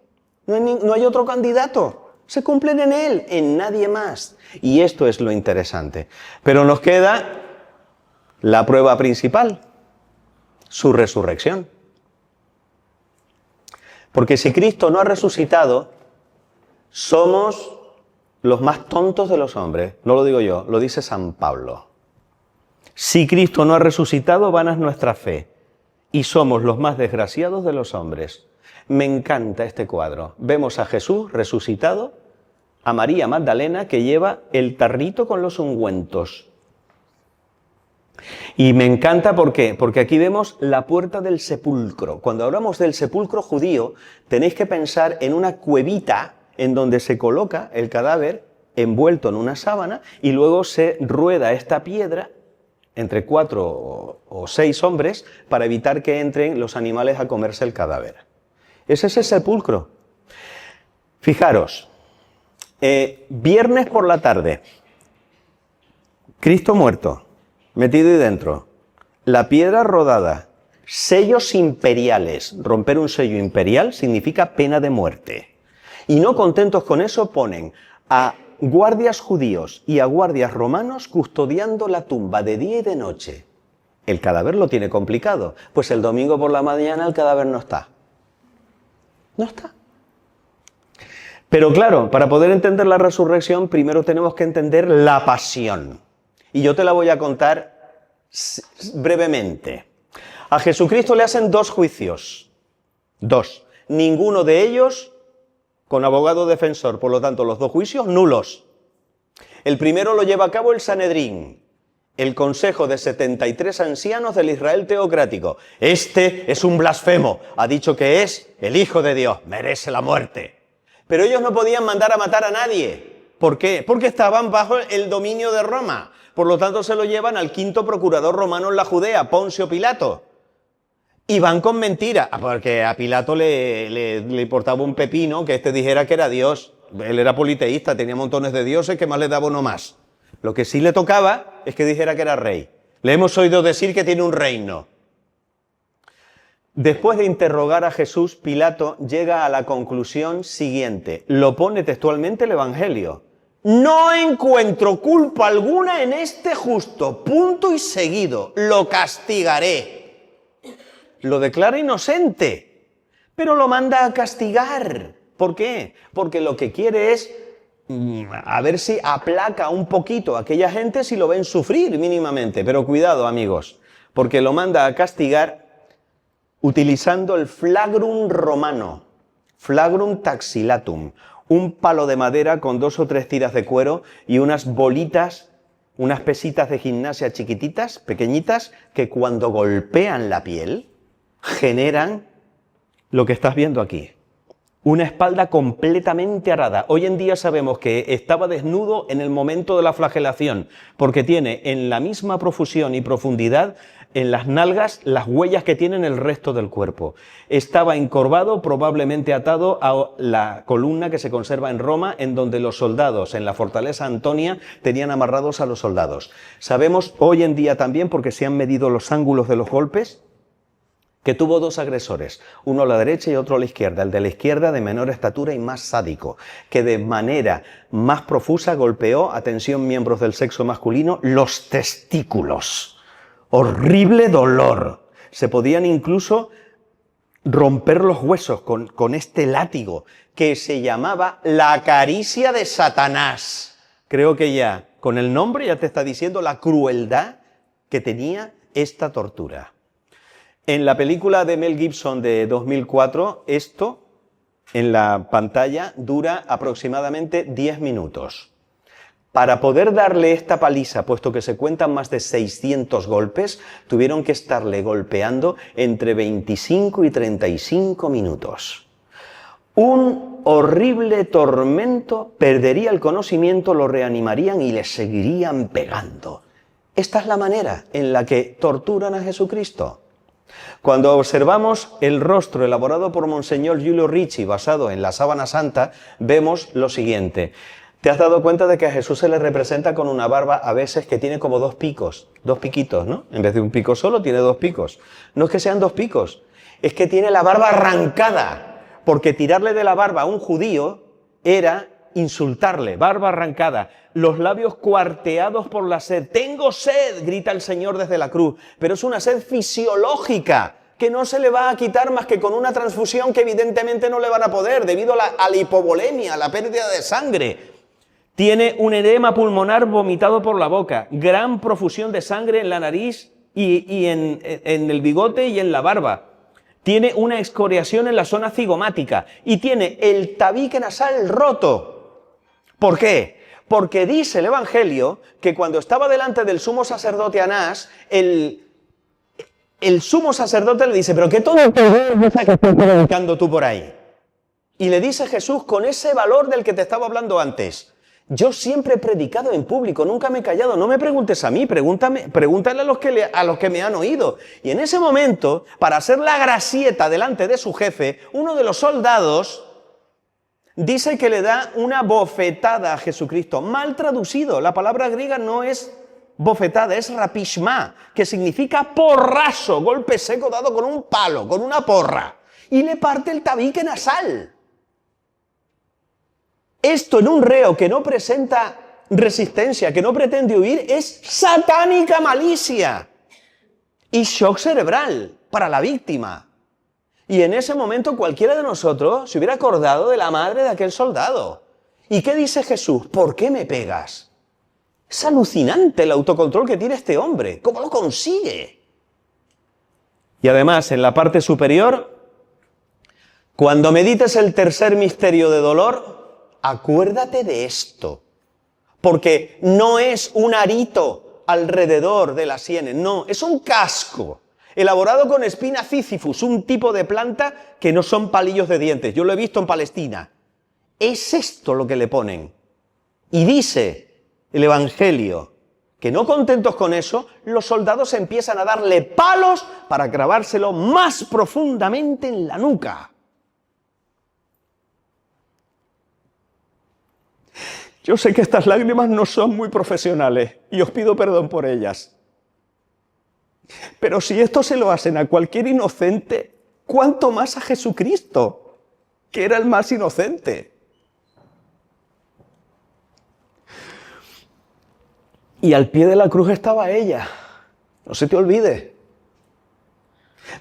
No hay otro candidato. Se cumplen en él, en nadie más. Y esto es lo interesante. Pero nos queda la prueba principal, su resurrección. Porque si Cristo no ha resucitado, somos los más tontos de los hombres. No lo digo yo, lo dice San Pablo. Si Cristo no ha resucitado, vana es nuestra fe. Y somos los más desgraciados de los hombres. Me encanta este cuadro. Vemos a Jesús resucitado, a María Magdalena que lleva el tarrito con los ungüentos. Y me encanta ¿por qué? Porque aquí vemos la puerta del sepulcro. Cuando hablamos del sepulcro judío, tenéis que pensar en una cuevita en donde se coloca el cadáver envuelto en una sábana y luego se rueda esta piedra entre 4 o 6 hombres para evitar que entren los animales a comerse el cadáver. Ese es el sepulcro. Fijaros, viernes por la tarde, Cristo muerto, metido ahí dentro, la piedra rodada, sellos imperiales. Romper un sello imperial significa pena de muerte. Y no contentos con eso, ponen a guardias judíos y a guardias romanos custodiando la tumba de día y de noche. El cadáver lo tiene complicado, pues el domingo por la mañana el cadáver no está. No está. Pero claro, para poder entender la resurrección, primero tenemos que entender la pasión. Y yo te la voy a contar brevemente. A Jesucristo le hacen 2 juicios. 2. Ninguno de ellos con abogado defensor, por lo tanto, los 2 juicios nulos. El primero lo lleva a cabo el Sanedrín, el consejo de 73 ancianos del Israel teocrático. Este es un blasfemo, ha dicho que es el Hijo de Dios, merece la muerte. Pero ellos no podían mandar a matar a nadie. ¿Por qué? Porque estaban bajo el dominio de Roma. Por lo tanto, se lo llevan al 5º procurador romano en la Judea, Poncio Pilato. Y van con mentira, porque a Pilato le importaba un pepino que este dijera que era Dios. Él era politeísta, tenía montones de dioses, que más le daba uno más. Lo que sí le tocaba es que dijera que era rey. Le hemos oído decir que tiene un reino. Después de interrogar a Jesús, Pilato llega a la conclusión siguiente. Lo pone textualmente el Evangelio. No encuentro culpa alguna en este justo. Punto y seguido. Lo castigaré. Lo declara inocente, pero lo manda a castigar. ¿Por qué? Porque lo que quiere es a ver si aplaca un poquito a aquella gente si lo ven sufrir mínimamente. Pero cuidado, amigos, porque lo manda a castigar utilizando el flagrum romano, flagrum taxilatum, un palo de madera con 2 o 3 tiras de cuero y unas bolitas, unas pesitas de gimnasia chiquititas, pequeñitas, que cuando golpean la piel generan lo que estás viendo aquí. Una espalda completamente arada. Hoy en día sabemos que estaba desnudo en el momento de la flagelación, porque tiene en la misma profusión y profundidad en las nalgas las huellas que tiene en el resto del cuerpo. Estaba encorvado, probablemente atado a la columna que se conserva en Roma, en donde los soldados en la fortaleza Antonia tenían amarrados a los soldados. Sabemos hoy en día también, porque se han medido los ángulos de los golpes, que tuvo 2 agresores, uno a la derecha y otro a la izquierda. El de la izquierda de menor estatura y más sádico, que de manera más profusa golpeó, atención miembros del sexo masculino, los testículos. Horrible dolor. Se podían incluso romper los huesos con este látigo, que se llamaba la caricia de Satanás. Creo que ya, con el nombre ya te está diciendo la crueldad que tenía esta tortura. En la película de Mel Gibson de 2004, esto en la pantalla dura aproximadamente 10 minutos. Para poder darle esta paliza, puesto que se cuentan más de 600 golpes, tuvieron que estarle golpeando entre 25 y 35 minutos. Un horrible tormento, perdería el conocimiento, lo reanimarían y le seguirían pegando. Esta es la manera en la que torturan a Jesucristo. Cuando observamos el rostro elaborado por Monseñor Giulio Ricci basado en la sábana santa, vemos lo siguiente. ¿Te has dado cuenta de que a Jesús se le representa con una barba a veces que tiene como dos picos, dos piquitos, ¿no? En vez de un pico solo, tiene dos picos. No es que sean dos picos, es que tiene la barba arrancada, porque tirarle de la barba a un judío era insultarle, barba arrancada, los labios cuarteados por la sed. ¡Tengo sed!, grita el Señor desde la cruz, pero es una sed fisiológica que no se le va a quitar más que con una transfusión que evidentemente no le van a poder debido a la hipovolemia, a la pérdida de sangre. Tiene un edema pulmonar vomitado por la boca, gran profusión de sangre en la nariz y en el bigote y en la barba. Tiene una excoriación en la zona cigomática y tiene el tabique nasal roto. ¿Por qué? Porque dice el Evangelio que cuando estaba delante del sumo sacerdote Anás, el sumo sacerdote le dice, ¿pero qué todo el poder que estás predicando tú por ahí? Y le dice Jesús con ese valor del que te estaba hablando antes, yo siempre he predicado en público, nunca me he callado, no me preguntes a mí, pregúntale a los que me han oído. Y en ese momento, para hacer la gracieta delante de su jefe, uno de los soldados dice que le da una bofetada a Jesucristo. Mal traducido, la palabra griega no es bofetada, es rapishma, que significa porrazo, golpe seco dado con un palo, con una porra. Y le parte el tabique nasal. Esto en un reo que no presenta resistencia, que no pretende huir, es satánica malicia y shock cerebral para la víctima. Y en ese momento cualquiera de nosotros se hubiera acordado de la madre de aquel soldado. ¿Y qué dice Jesús? ¿Por qué me pegas? Es alucinante el autocontrol que tiene este hombre. ¿Cómo lo consigue? Y además, en la parte superior, cuando medites el tercer misterio de dolor, acuérdate de esto, porque no es un arito alrededor de las sienes, no, es un casco elaborado con espina Sisyphus, un tipo de planta que no son palillos de dientes. Yo lo he visto en Palestina. Es esto lo que le ponen. Y dice el Evangelio que no contentos con eso, los soldados empiezan a darle palos para clavárselo más profundamente en la nuca. Yo sé que estas lágrimas no son muy profesionales y os pido perdón por ellas. Pero si esto se lo hacen a cualquier inocente, ¿cuánto más a Jesucristo, que era el más inocente? Y al pie de la cruz estaba ella. No se te olvide.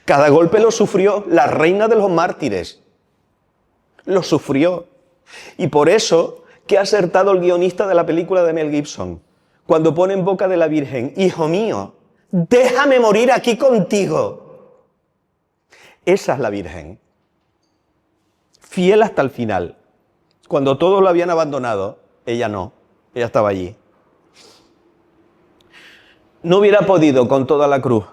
Cada golpe lo sufrió la reina de los mártires. Lo sufrió. Y por eso, qué acertado el guionista de la película de Mel Gibson, cuando pone en boca de la Virgen, hijo mío, déjame morir aquí contigo. Esa es la Virgen. Fiel hasta el final. Cuando todos lo habían abandonado, ella no, ella estaba allí. No hubiera podido con toda la cruz.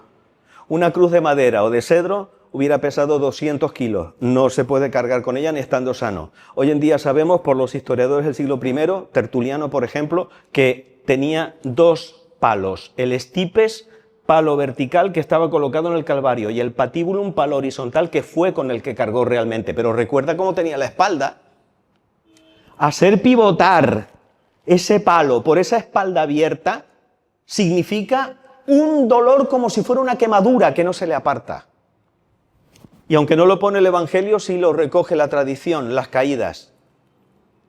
Una cruz de madera o de cedro hubiera pesado 200 kilos. No se puede cargar con ella ni estando sano. Hoy en día sabemos por los historiadores del siglo I, Tertuliano por ejemplo, que tenía dos palos. El stipes, palo vertical que estaba colocado en el Calvario, y el patibulum, palo horizontal, que fue con el que cargó realmente. Pero recuerda cómo tenía la espalda. Hacer pivotar ese palo por esa espalda abierta significa un dolor como si fuera una quemadura que no se le aparta. Y aunque no lo pone el Evangelio, sí lo recoge la tradición, las caídas.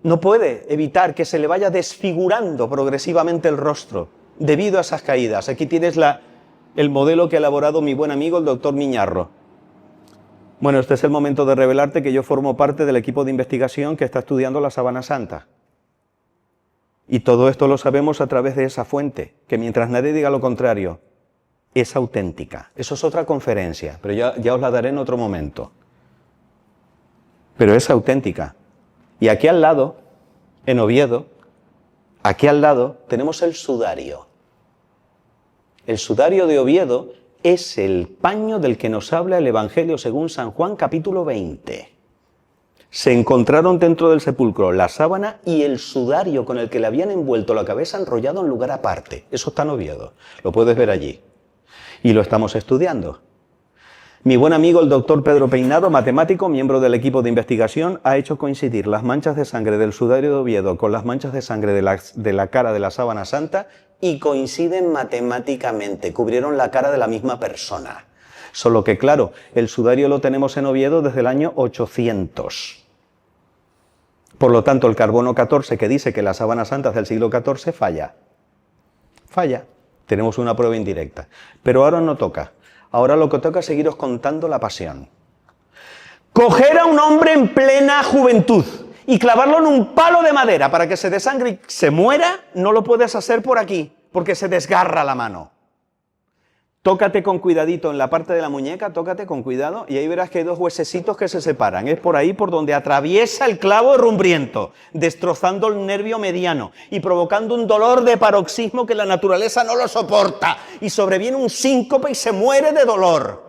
No puede evitar que se le vaya desfigurando progresivamente el rostro debido a esas caídas. Aquí tienes el modelo que ha elaborado mi buen amigo, el doctor Miñarro. Bueno, este es el momento de revelarte que yo formo parte del equipo de investigación que está estudiando la Sábana Santa. Y todo esto lo sabemos a través de esa fuente, que mientras nadie diga lo contrario, es auténtica. Eso es otra conferencia, pero ya os la daré en otro momento. Pero es auténtica. Y aquí al lado, en Oviedo, aquí al lado tenemos el sudario. El sudario de Oviedo es el paño del que nos habla el Evangelio según San Juan, capítulo 20. Se encontraron dentro del sepulcro la sábana y el sudario con el que le habían envuelto la cabeza enrollado en lugar aparte. Eso está en Oviedo, lo puedes ver allí. Y lo estamos estudiando. Mi buen amigo el doctor Pedro Peinado, matemático, miembro del equipo de investigación, ha hecho coincidir las manchas de sangre del sudario de Oviedo con las manchas de sangre de la cara de la sábana santa y coinciden matemáticamente, cubrieron la cara de la misma persona. Solo que, claro, el sudario lo tenemos en Oviedo desde el año 800. Por lo tanto, el carbono 14 que dice que la sábana santa es del siglo XIV falla. Falla. Tenemos una prueba indirecta. Pero ahora no toca. Ahora lo que toca es seguiros contando la pasión. Coger a un hombre en plena juventud y clavarlo en un palo de madera para que se desangre y se muera, no lo puedes hacer por aquí, porque se desgarra la mano. Tócate con cuidadito en la parte de la muñeca, tócate con cuidado y ahí verás que hay dos huesecitos que se separan. Es por ahí por donde atraviesa el clavo rumbriento, destrozando el nervio mediano y provocando un dolor de paroxismo que la naturaleza no lo soporta. Y sobreviene un síncope y se muere de dolor,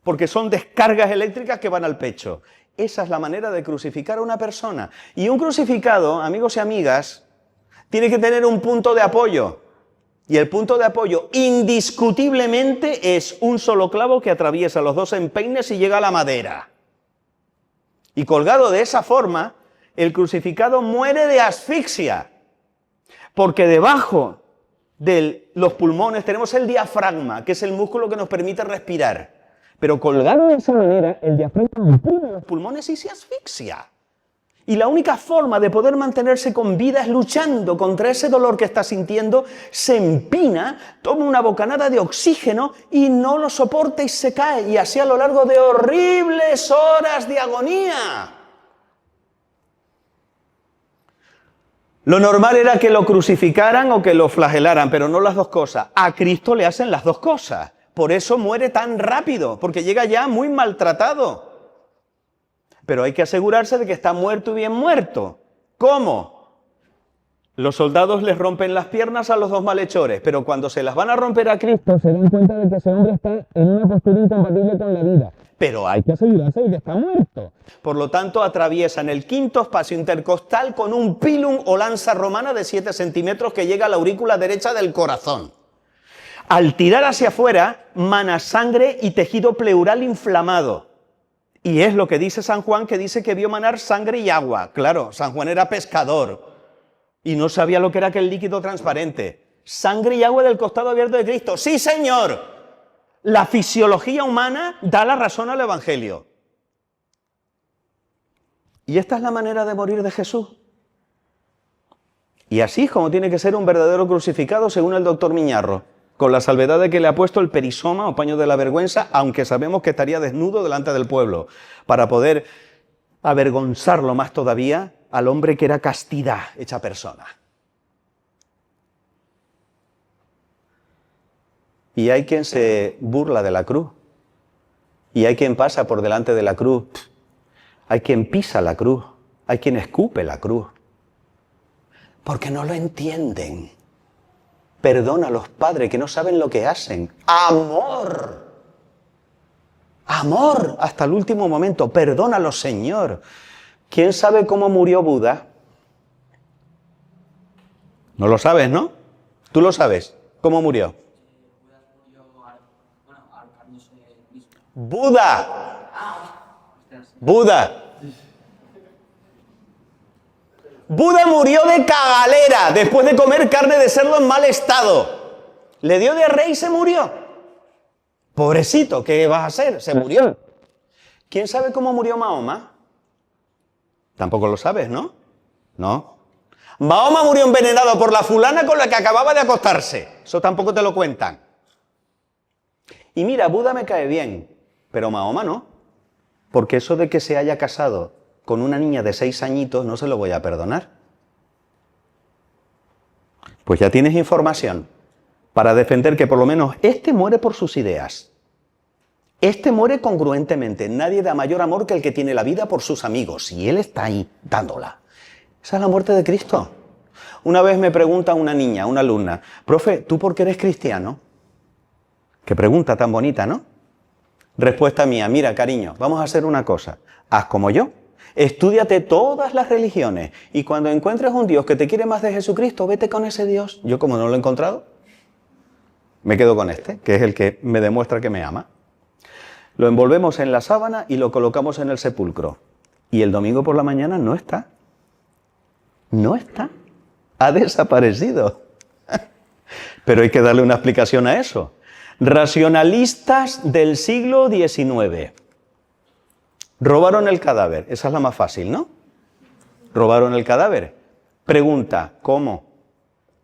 porque son descargas eléctricas que van al pecho. Esa es la manera de crucificar a una persona. Y un crucificado, amigos y amigas, tiene que tener un punto de apoyo. Y el punto de apoyo indiscutiblemente es un solo clavo que atraviesa los dos empeines y llega a la madera. Y colgado de esa forma, el crucificado muere de asfixia, porque debajo de los pulmones tenemos el diafragma, que es el músculo que nos permite respirar. Pero colgado de esa manera, el diafragma oprime los pulmones y se asfixia. Y la única forma de poder mantenerse con vida es luchando contra ese dolor que está sintiendo, se empina, toma una bocanada de oxígeno y no lo soporta y se cae. Y así a lo largo de horribles horas de agonía. Lo normal era que lo crucificaran o que lo flagelaran, pero no las dos cosas. A Cristo le hacen las dos cosas. Por eso muere tan rápido, porque llega ya muy maltratado. Pero hay que asegurarse de que está muerto y bien muerto. ¿Cómo? Los soldados les rompen las piernas a los dos malhechores, pero cuando se las van a romper a Cristo se dan cuenta de que ese hombre está en una postura incompatible con la vida. Pero hay que asegurarse de que está muerto. Por lo tanto, atraviesan el quinto espacio intercostal con un pilum o lanza romana de 7 centímetros que llega a la aurícula derecha del corazón. Al tirar hacia afuera, mana sangre y tejido pleural inflamado. Y es lo que dice San Juan, que dice que vio manar sangre y agua. Claro, San Juan era pescador y no sabía lo que era aquel líquido transparente. Sangre y agua del costado abierto de Cristo. ¡Sí, señor! La fisiología humana da la razón al Evangelio. Y esta es la manera de morir de Jesús. Y así es como tiene que ser un verdadero crucificado, según el doctor Miñarro, con la salvedad de que le ha puesto el perisoma o paño de la vergüenza, aunque sabemos que estaría desnudo delante del pueblo, para poder avergonzarlo más todavía al hombre que era castidad hecha persona. Y hay quien se burla de la cruz, y hay quien pasa por delante de la cruz, hay quien pisa la cruz, hay quien escupe la cruz, porque no lo entienden. Perdona a los padres que no saben lo que hacen. ¡Amor! Amor hasta el último momento. Perdónalo, Señor. ¿Quién sabe cómo murió Buda? No lo sabes, ¿no? Tú lo sabes. ¿Cómo murió? Buda. Buda. Buda murió de cagalera después de comer carne de cerdo en mal estado. Le dio diarrea y se murió. Pobrecito, ¿qué vas a hacer? Se murió. ¿Quién sabe cómo murió Mahoma? Tampoco lo sabes, ¿no? No. Mahoma murió envenenado por la fulana con la que acababa de acostarse. Eso tampoco te lo cuentan. Y mira, Buda me cae bien, pero Mahoma no. Porque eso de que se haya casado con una niña de 6 añitos no se lo voy a perdonar. Pues ya tienes información para defender que por lo menos este muere por sus ideas. Este muere congruentemente. Nadie da mayor amor que el que tiene la vida por sus amigos. Y él está ahí dándola. Esa es la muerte de Cristo. Una vez me pregunta una niña, una alumna, profe, ¿tú por qué eres cristiano? Qué pregunta tan bonita, ¿no? Respuesta mía, mira, cariño, vamos a hacer una cosa. Haz como yo. Estúdiate todas las religiones y cuando encuentres un Dios que te quiere más de Jesucristo, vete con ese Dios. Yo, como no lo he encontrado, me quedo con este, que es el que me demuestra que me ama. Lo envolvemos en la sábana y lo colocamos en el sepulcro. Y el domingo por la mañana no está. No está. Ha desaparecido. Pero hay que darle una explicación a eso. Racionalistas del siglo XIX. Robaron el cadáver. Esa es la más fácil, ¿no? Robaron el cadáver. Pregunta, ¿cómo?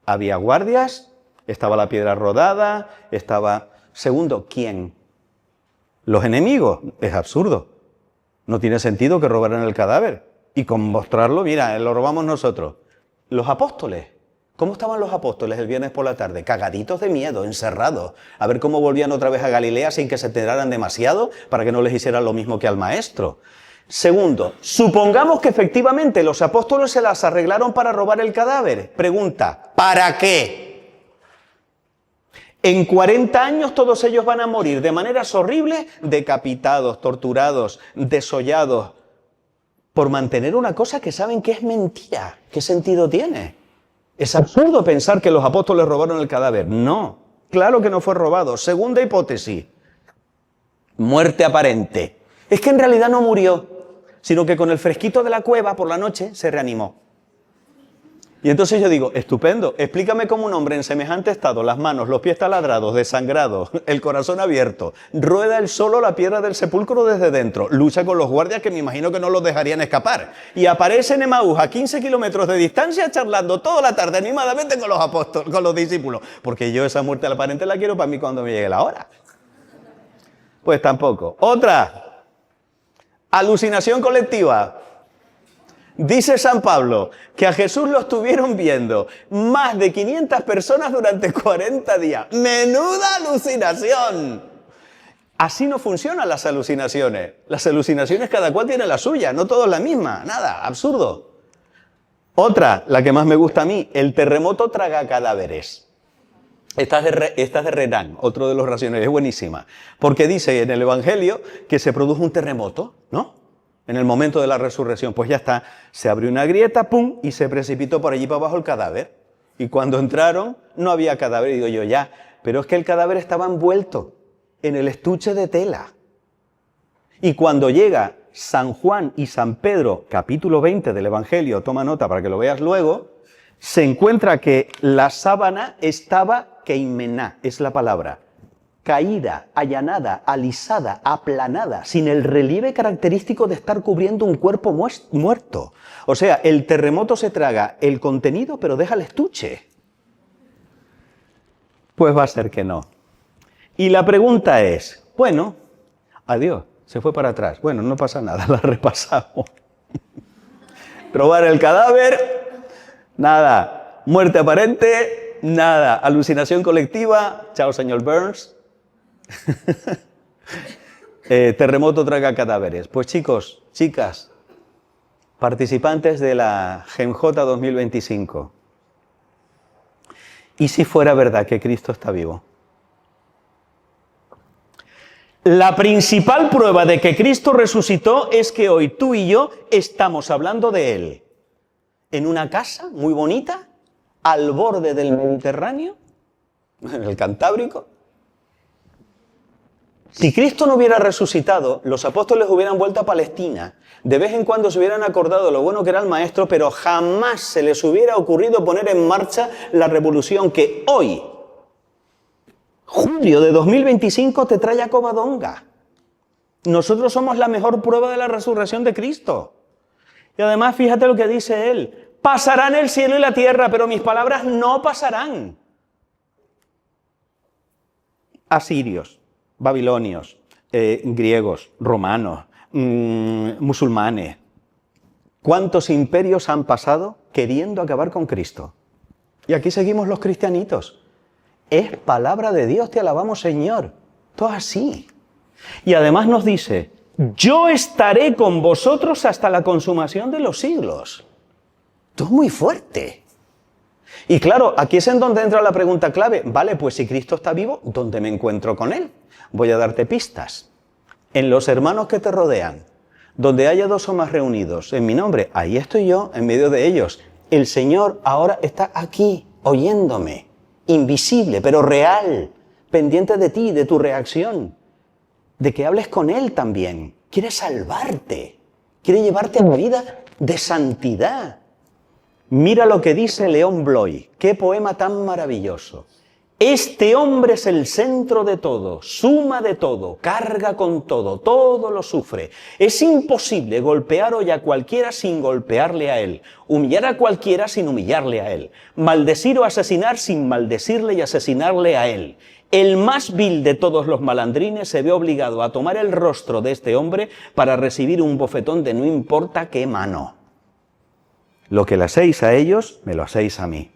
¿Había guardias? ¿Estaba la piedra rodada? ¿Estaba...? Segundo, ¿quién? ¿Los enemigos? Es absurdo. No tiene sentido que robaran el cadáver. Y con mostrarlo, mira, lo robamos nosotros. Los apóstoles. ¿Cómo estaban los apóstoles el viernes por la tarde? Cagaditos de miedo, encerrados. A ver cómo volvían otra vez a Galilea sin que se enteraran demasiado para que no les hicieran lo mismo que al maestro. Segundo, supongamos que efectivamente los apóstoles se las arreglaron para robar el cadáver. Pregunta, ¿para qué? En 40 años todos ellos van a morir de maneras horribles, decapitados, torturados, desollados, por mantener una cosa que saben que es mentira. ¿Qué sentido tiene? Es absurdo pensar que los apóstoles robaron el cadáver. No, claro que no fue robado. Segunda hipótesis, muerte aparente. Es que en realidad no murió, sino que con el fresquito de la cueva por la noche se reanimó. Y entonces yo digo, estupendo, explícame cómo un hombre en semejante estado, las manos, los pies taladrados, desangrados, el corazón abierto, rueda él solo la piedra del sepulcro desde dentro, lucha con los guardias que me imagino que no los dejarían escapar, y aparece en Emaús a 15 kilómetros de distancia charlando toda la tarde animadamente con los apóstoles, con los discípulos, porque yo esa muerte aparente la quiero para mí cuando me llegue la hora. Pues tampoco. Otra, alucinación colectiva. Dice San Pablo que a Jesús lo estuvieron viendo más de 500 personas durante 40 días. ¡Menuda alucinación! Así no funcionan las alucinaciones. Las alucinaciones cada cual tiene la suya, no todos la misma. Nada, absurdo. Otra, la que más me gusta a mí, el terremoto traga cadáveres. Esta es de Renan, otro de los racionales, es buenísima. Porque dice en el Evangelio que se produjo un terremoto, ¿no? En el momento de la resurrección, pues ya está, se abrió una grieta, pum, y se precipitó por allí para abajo el cadáver. Y cuando entraron, no había cadáver, y digo yo, ya, pero es que el cadáver estaba envuelto en el estuche de tela. Y cuando llega San Juan y San Pedro, capítulo 20 del Evangelio, toma nota para que lo veas luego, se encuentra que la sábana estaba keimená, es la palabra, caída, allanada, alisada, aplanada, sin el relieve característico de estar cubriendo un cuerpo muerto. O sea, el terremoto se traga el contenido, pero deja el estuche. Pues va a ser que no. Y la pregunta es, bueno, adiós, se fue para atrás. Bueno, no pasa nada, la repasamos. Robar el cadáver, nada. Muerte aparente, nada. Alucinación colectiva, chao señor Burns. Terremoto traga cadáveres. Pues chicos, chicas, participantes de la GEMJ 2025, ¿y si fuera verdad que Cristo está vivo? La principal prueba de que Cristo resucitó es que hoy tú y yo estamos hablando de Él en una casa muy bonita al borde del Mediterráneo, en el Cantábrico. Si Cristo no hubiera resucitado, los apóstoles hubieran vuelto a Palestina. De vez en cuando se hubieran acordado de lo bueno que era el maestro, pero jamás se les hubiera ocurrido poner en marcha la revolución que hoy, julio de 2025, te trae a Covadonga. Nosotros somos la mejor prueba de la resurrección de Cristo. Y además, fíjate lo que dice él. Pasarán el cielo y la tierra, pero mis palabras no pasarán. Asirios, babilonios, griegos, romanos, musulmanes. ¿Cuántos imperios han pasado queriendo acabar con Cristo? Y aquí seguimos los cristianitos. Es palabra de Dios, te alabamos, Señor. Todo así. Y además nos dice, yo estaré con vosotros hasta la consumación de los siglos. Esto es muy fuerte. Y claro, aquí es en donde entra la pregunta clave. Vale, pues si Cristo está vivo, ¿dónde me encuentro con Él? Voy a darte pistas. En los hermanos que te rodean, donde haya dos o más reunidos en mi nombre, ahí estoy yo, en medio de ellos. El Señor ahora está aquí, oyéndome, invisible, pero real, pendiente de ti, de tu reacción. de que hables con Él también. Quiere salvarte, quiere llevarte a una vida de santidad. Mira lo que dice León Bloy, qué poema tan maravilloso. Este hombre es el centro de todo, suma de todo, carga con todo, todo lo sufre. Es imposible golpear hoy a cualquiera sin golpearle a él, humillar a cualquiera sin humillarle a él, maldecir o asesinar sin maldecirle y asesinarle a él. El más vil de todos los malandrines se ve obligado a tomar el rostro de este hombre para recibir un bofetón de no importa qué mano. Lo que le hacéis a ellos, me lo hacéis a mí.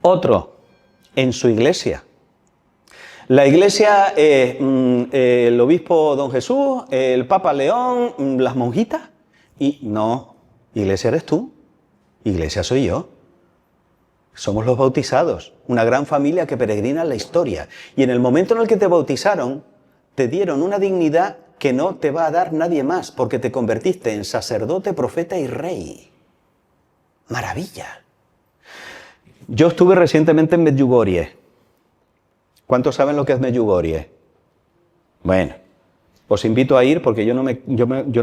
Otro. En su iglesia. La iglesia, el obispo Don Jesús, el Papa León, las monjitas. Y no, iglesia eres tú, iglesia soy yo. Somos los bautizados, una gran familia que peregrina en la historia. Y en el momento en el que te bautizaron, te dieron una dignidad que no te va a dar nadie más, porque te convertiste en sacerdote, profeta y rey. Maravilla. Yo estuve recientemente en Medjugorje. ¿Cuántos saben lo que es Medjugorje? Bueno, os invito a ir porque yo no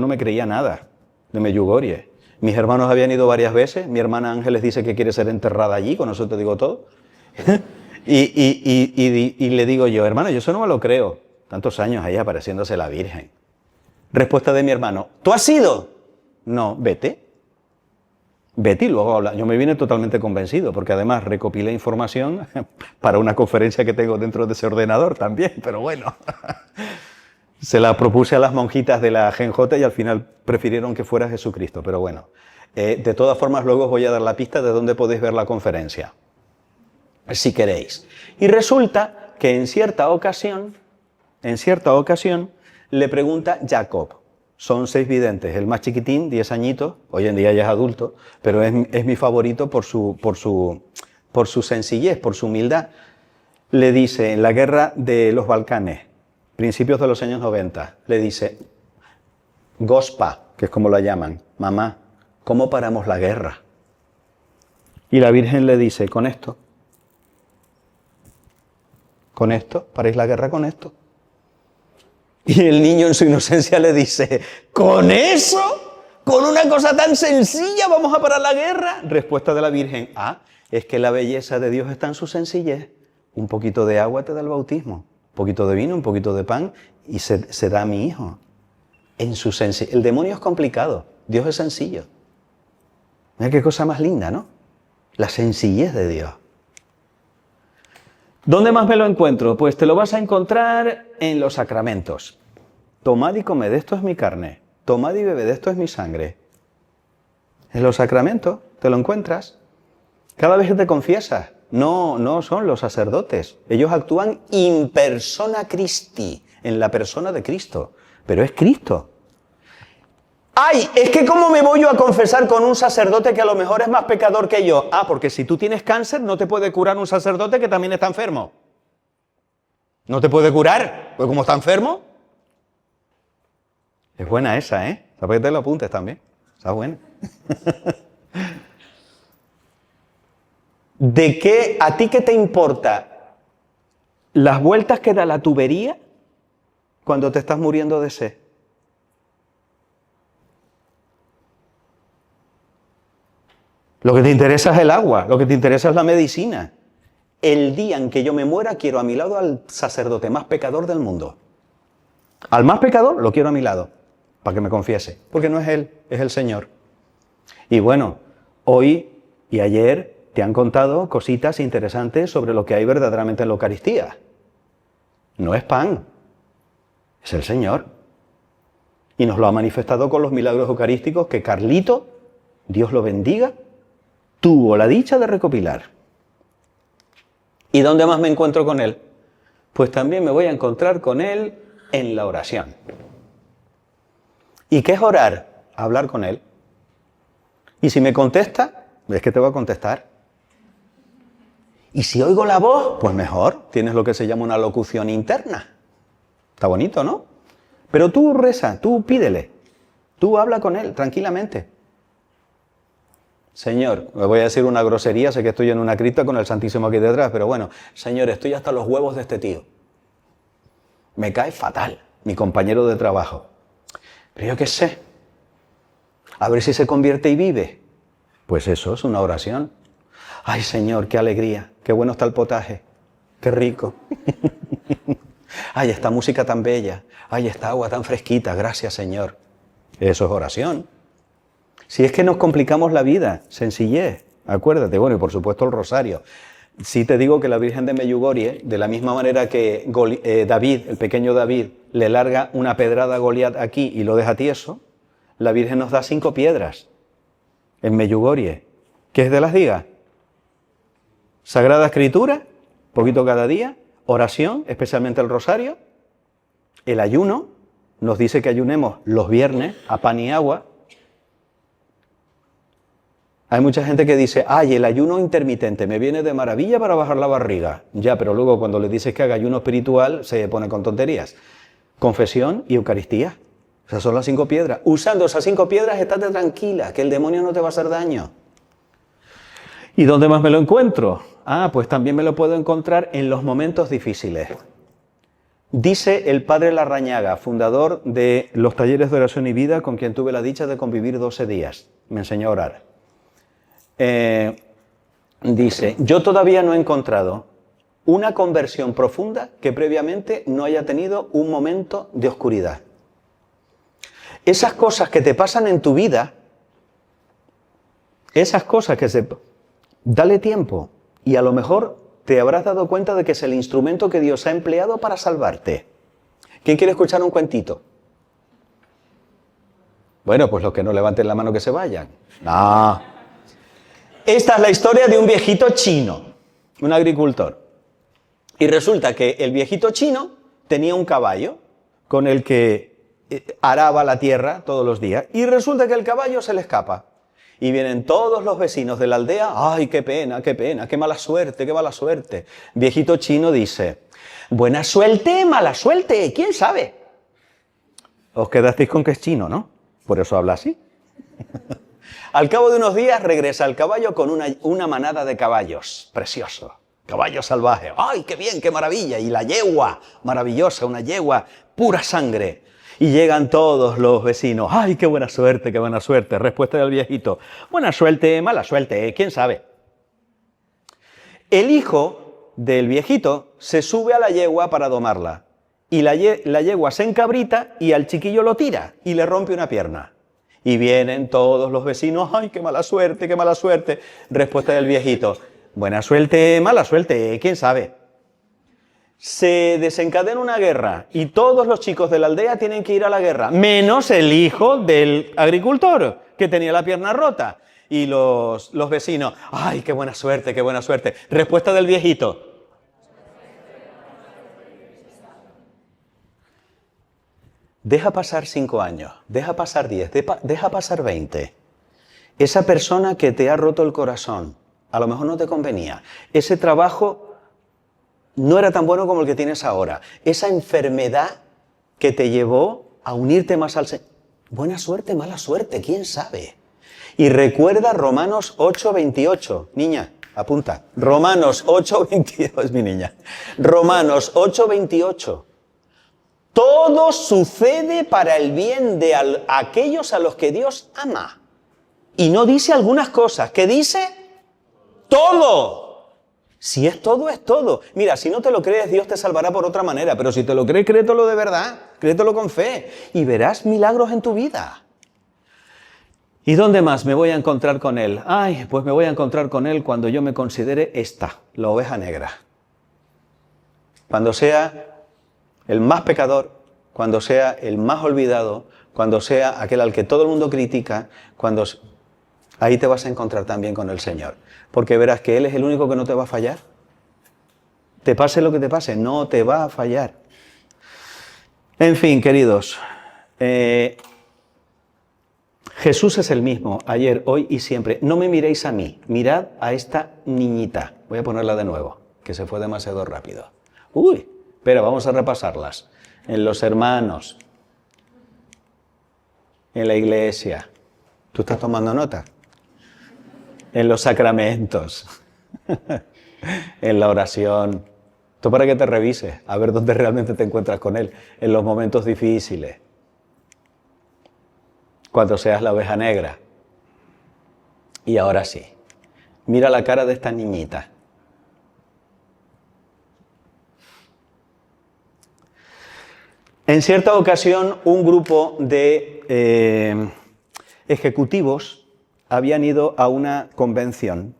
me creía nada de Medjugorje. Mis hermanos habían ido varias veces. Mi hermana Ángeles dice que quiere ser enterrada allí, con eso te digo todo. y le digo yo, hermano, yo eso no me lo creo. Tantos años ahí apareciéndose la Virgen. Respuesta de mi hermano, ¿tú has ido? No, vete. Vete y luego habla. Yo me vine totalmente convencido, porque además recopilé información para una conferencia que tengo dentro de ese ordenador también, pero bueno. Se la propuse a las monjitas de la GenJ y al final prefirieron que fuera Jesucristo, pero bueno. De todas formas, luego os voy a dar la pista de dónde podéis ver la conferencia, si queréis. Y resulta que en cierta ocasión, le pregunta Jacob. Son 6 videntes, el más chiquitín, 10 añitos, hoy en día ya es adulto, pero es mi favorito por su sencillez, por su humildad. Le dice, en la guerra de los Balcanes, principios de los años 90, le dice, Gospa, que es como la llaman, mamá, ¿cómo paramos la guerra? Y la Virgen le dice, con esto, paréis la guerra con esto. Y el niño en su inocencia le dice, ¿con eso? ¿Con una cosa tan sencilla vamos a parar la guerra? Respuesta de la Virgen, es que la belleza de Dios está en su sencillez. Un poquito de agua te da el bautismo, un poquito de vino, un poquito de pan y se da a mi hijo. En su sencillez. El demonio es complicado, Dios es sencillo. Mira qué cosa más linda, ¿no? La sencillez de Dios. ¿Dónde más me lo encuentro? Pues te lo vas a encontrar en los sacramentos. Tomad y comed, esto es mi carne. Tomad y bebed, esto es mi sangre. En los sacramentos te lo encuentras. Cada vez que te confiesas, no son los sacerdotes. Ellos actúan in persona Christi, en la persona de Cristo. Pero es Cristo. ¡Ay! Es que ¿cómo me voy yo a confesar con un sacerdote que a lo mejor es más pecador que yo? Porque si tú tienes cáncer no te puede curar un sacerdote que también está enfermo. ¿No te puede curar? Pues como está enfermo. Es buena esa, ¿eh? Para que te lo apuntes también. Está buena. ¿De qué? ¿A ti qué te importa? ¿Las vueltas que da la tubería cuando te estás muriendo de sed? Lo que te interesa es el agua, lo que te interesa es la medicina. El día en que yo me muera, quiero a mi lado al sacerdote más pecador del mundo. Al más pecador lo quiero a mi lado, para que me confiese, porque no es él, es el Señor. Y bueno, hoy y ayer te han contado cositas interesantes sobre lo que hay verdaderamente en la Eucaristía. No es pan, es el Señor. Y nos lo ha manifestado con los milagros eucarísticos que Carlito, Dios lo bendiga, tuvo la dicha de recopilar. ¿Y dónde más me encuentro con él? Pues también me voy a encontrar con él en la oración. ¿Y qué es orar? Hablar con él. Y si me contesta, es que te voy a contestar. Y si oigo la voz, pues mejor, tienes lo que se llama una locución interna. Está bonito, ¿no? Pero tú reza, tú pídele, tú habla con él tranquilamente. Señor, me voy a decir una grosería, sé que estoy en una cripta con el Santísimo aquí detrás, pero bueno, Señor, estoy hasta los huevos de este tío. Me cae fatal, mi compañero de trabajo. Pero yo qué sé, a ver si se convierte y vive. Pues eso es una oración. Ay, Señor, qué alegría, qué bueno está el potaje, qué rico. Ay, esta música tan bella, ay, esta agua tan fresquita, gracias, Señor. Eso es oración. Si es que nos complicamos la vida, sencillez, acuérdate. Bueno, y por supuesto el rosario. Sí te digo que la Virgen de Meyugorie, de la misma manera que David, el pequeño David, le larga una pedrada a Goliat aquí y lo deja tieso, la Virgen nos da 5 piedras en Meyugorie. ¿Quieres te las diga? Sagrada Escritura, poquito cada día, oración, especialmente el rosario, el ayuno, nos dice que ayunemos los viernes a pan y agua. Hay mucha gente que dice, ay, el ayuno intermitente me viene de maravilla para bajar la barriga. Ya, pero luego cuando le dices que haga ayuno espiritual, se pone con tonterías. Confesión y Eucaristía. Esas son las 5 piedras. Usando esas 5 piedras, estate tranquila, que el demonio no te va a hacer daño. ¿Y dónde más me lo encuentro? Ah, pues también me lo puedo encontrar en los momentos difíciles. Dice el padre Larrañaga, fundador de los talleres de oración y vida, con quien tuve la dicha de convivir 12 días. Me enseñó a orar. Dice, yo todavía no he encontrado una conversión profunda que previamente no haya tenido un momento de oscuridad. Esas cosas que te pasan en tu vida, esas cosas que se... Dale tiempo y a lo mejor te habrás dado cuenta de que es el instrumento que Dios ha empleado para salvarte. ¿Quién quiere escuchar un cuentito? Bueno, pues los que no levanten la mano que se vayan. No. Esta es la historia de un viejito chino, un agricultor. Y resulta que el viejito chino tenía un caballo con el que araba la tierra todos los días. Y resulta que el caballo se le escapa. Y vienen todos los vecinos de la aldea. ¡Ay, qué pena, qué mala suerte, qué mala suerte! Viejito chino dice, buena suerte, mala suerte, ¿quién sabe? Os quedasteis con que es chino, ¿no? Por eso habla así. Al cabo de unos días regresa el caballo con una manada de caballos, precioso, caballo salvaje. ¡Ay, qué bien, qué maravilla! Y la yegua, maravillosa, una yegua, pura sangre. Y llegan todos los vecinos. ¡Ay, qué buena suerte, qué buena suerte! Respuesta del viejito, buena suerte, mala suerte, ¿quién sabe? El hijo del viejito se sube a la yegua para domarla. Y la yegua se encabrita y al chiquillo lo tira y le rompe una pierna. Y vienen todos los vecinos, ¡ay, qué mala suerte, qué mala suerte! Respuesta del viejito, buena suerte, mala suerte, ¿quién sabe? Se desencadena una guerra y todos los chicos de la aldea tienen que ir a la guerra, menos el hijo del agricultor, que tenía la pierna rota. Y los vecinos, ¡ay, qué buena suerte, qué buena suerte! Respuesta del viejito, deja pasar 5 años, deja pasar 10, deja pasar 20. Esa persona que te ha roto el corazón, a lo mejor no te convenía. Ese trabajo no era tan bueno como el que tienes ahora. Esa enfermedad que te llevó a unirte más al Señor. Buena suerte, mala suerte, ¿quién sabe? Y recuerda Romanos 8:28. Niña, apunta. Romanos 8:28, es mi niña. Romanos 8:28. Todo sucede para el bien de aquellos a los que Dios ama. Y no dice algunas cosas, ¿qué dice? Todo. Si es todo, es todo. Mira, si no te lo crees, Dios te salvará por otra manera. Pero si te lo crees, créetelo de verdad. Créetelo con fe. Y verás milagros en tu vida. ¿Y dónde más me voy a encontrar con Él? Ay, pues me voy a encontrar con Él cuando yo me considere la oveja negra. Cuando sea el más pecador, cuando sea el más olvidado, cuando sea aquel al que todo el mundo critica, ahí te vas a encontrar también con el Señor. Porque verás que Él es el único que no te va a fallar. Te pase lo que te pase, no te va a fallar. En fin, queridos, Jesús es el mismo, ayer, hoy y siempre. No me miréis a mí, mirad a esta niñita. Voy a ponerla de nuevo, que se fue demasiado rápido. Uy, pero vamos a repasarlas. En los hermanos, en la iglesia. ¿Tú estás tomando nota? En los sacramentos, en la oración, Esto para que te revises, a ver dónde realmente te encuentras con Él, en los momentos difíciles. Cuando seas la oveja negra. Y ahora sí, mira la cara de esta niñita. En cierta ocasión, un grupo de ejecutivos habían ido a una convención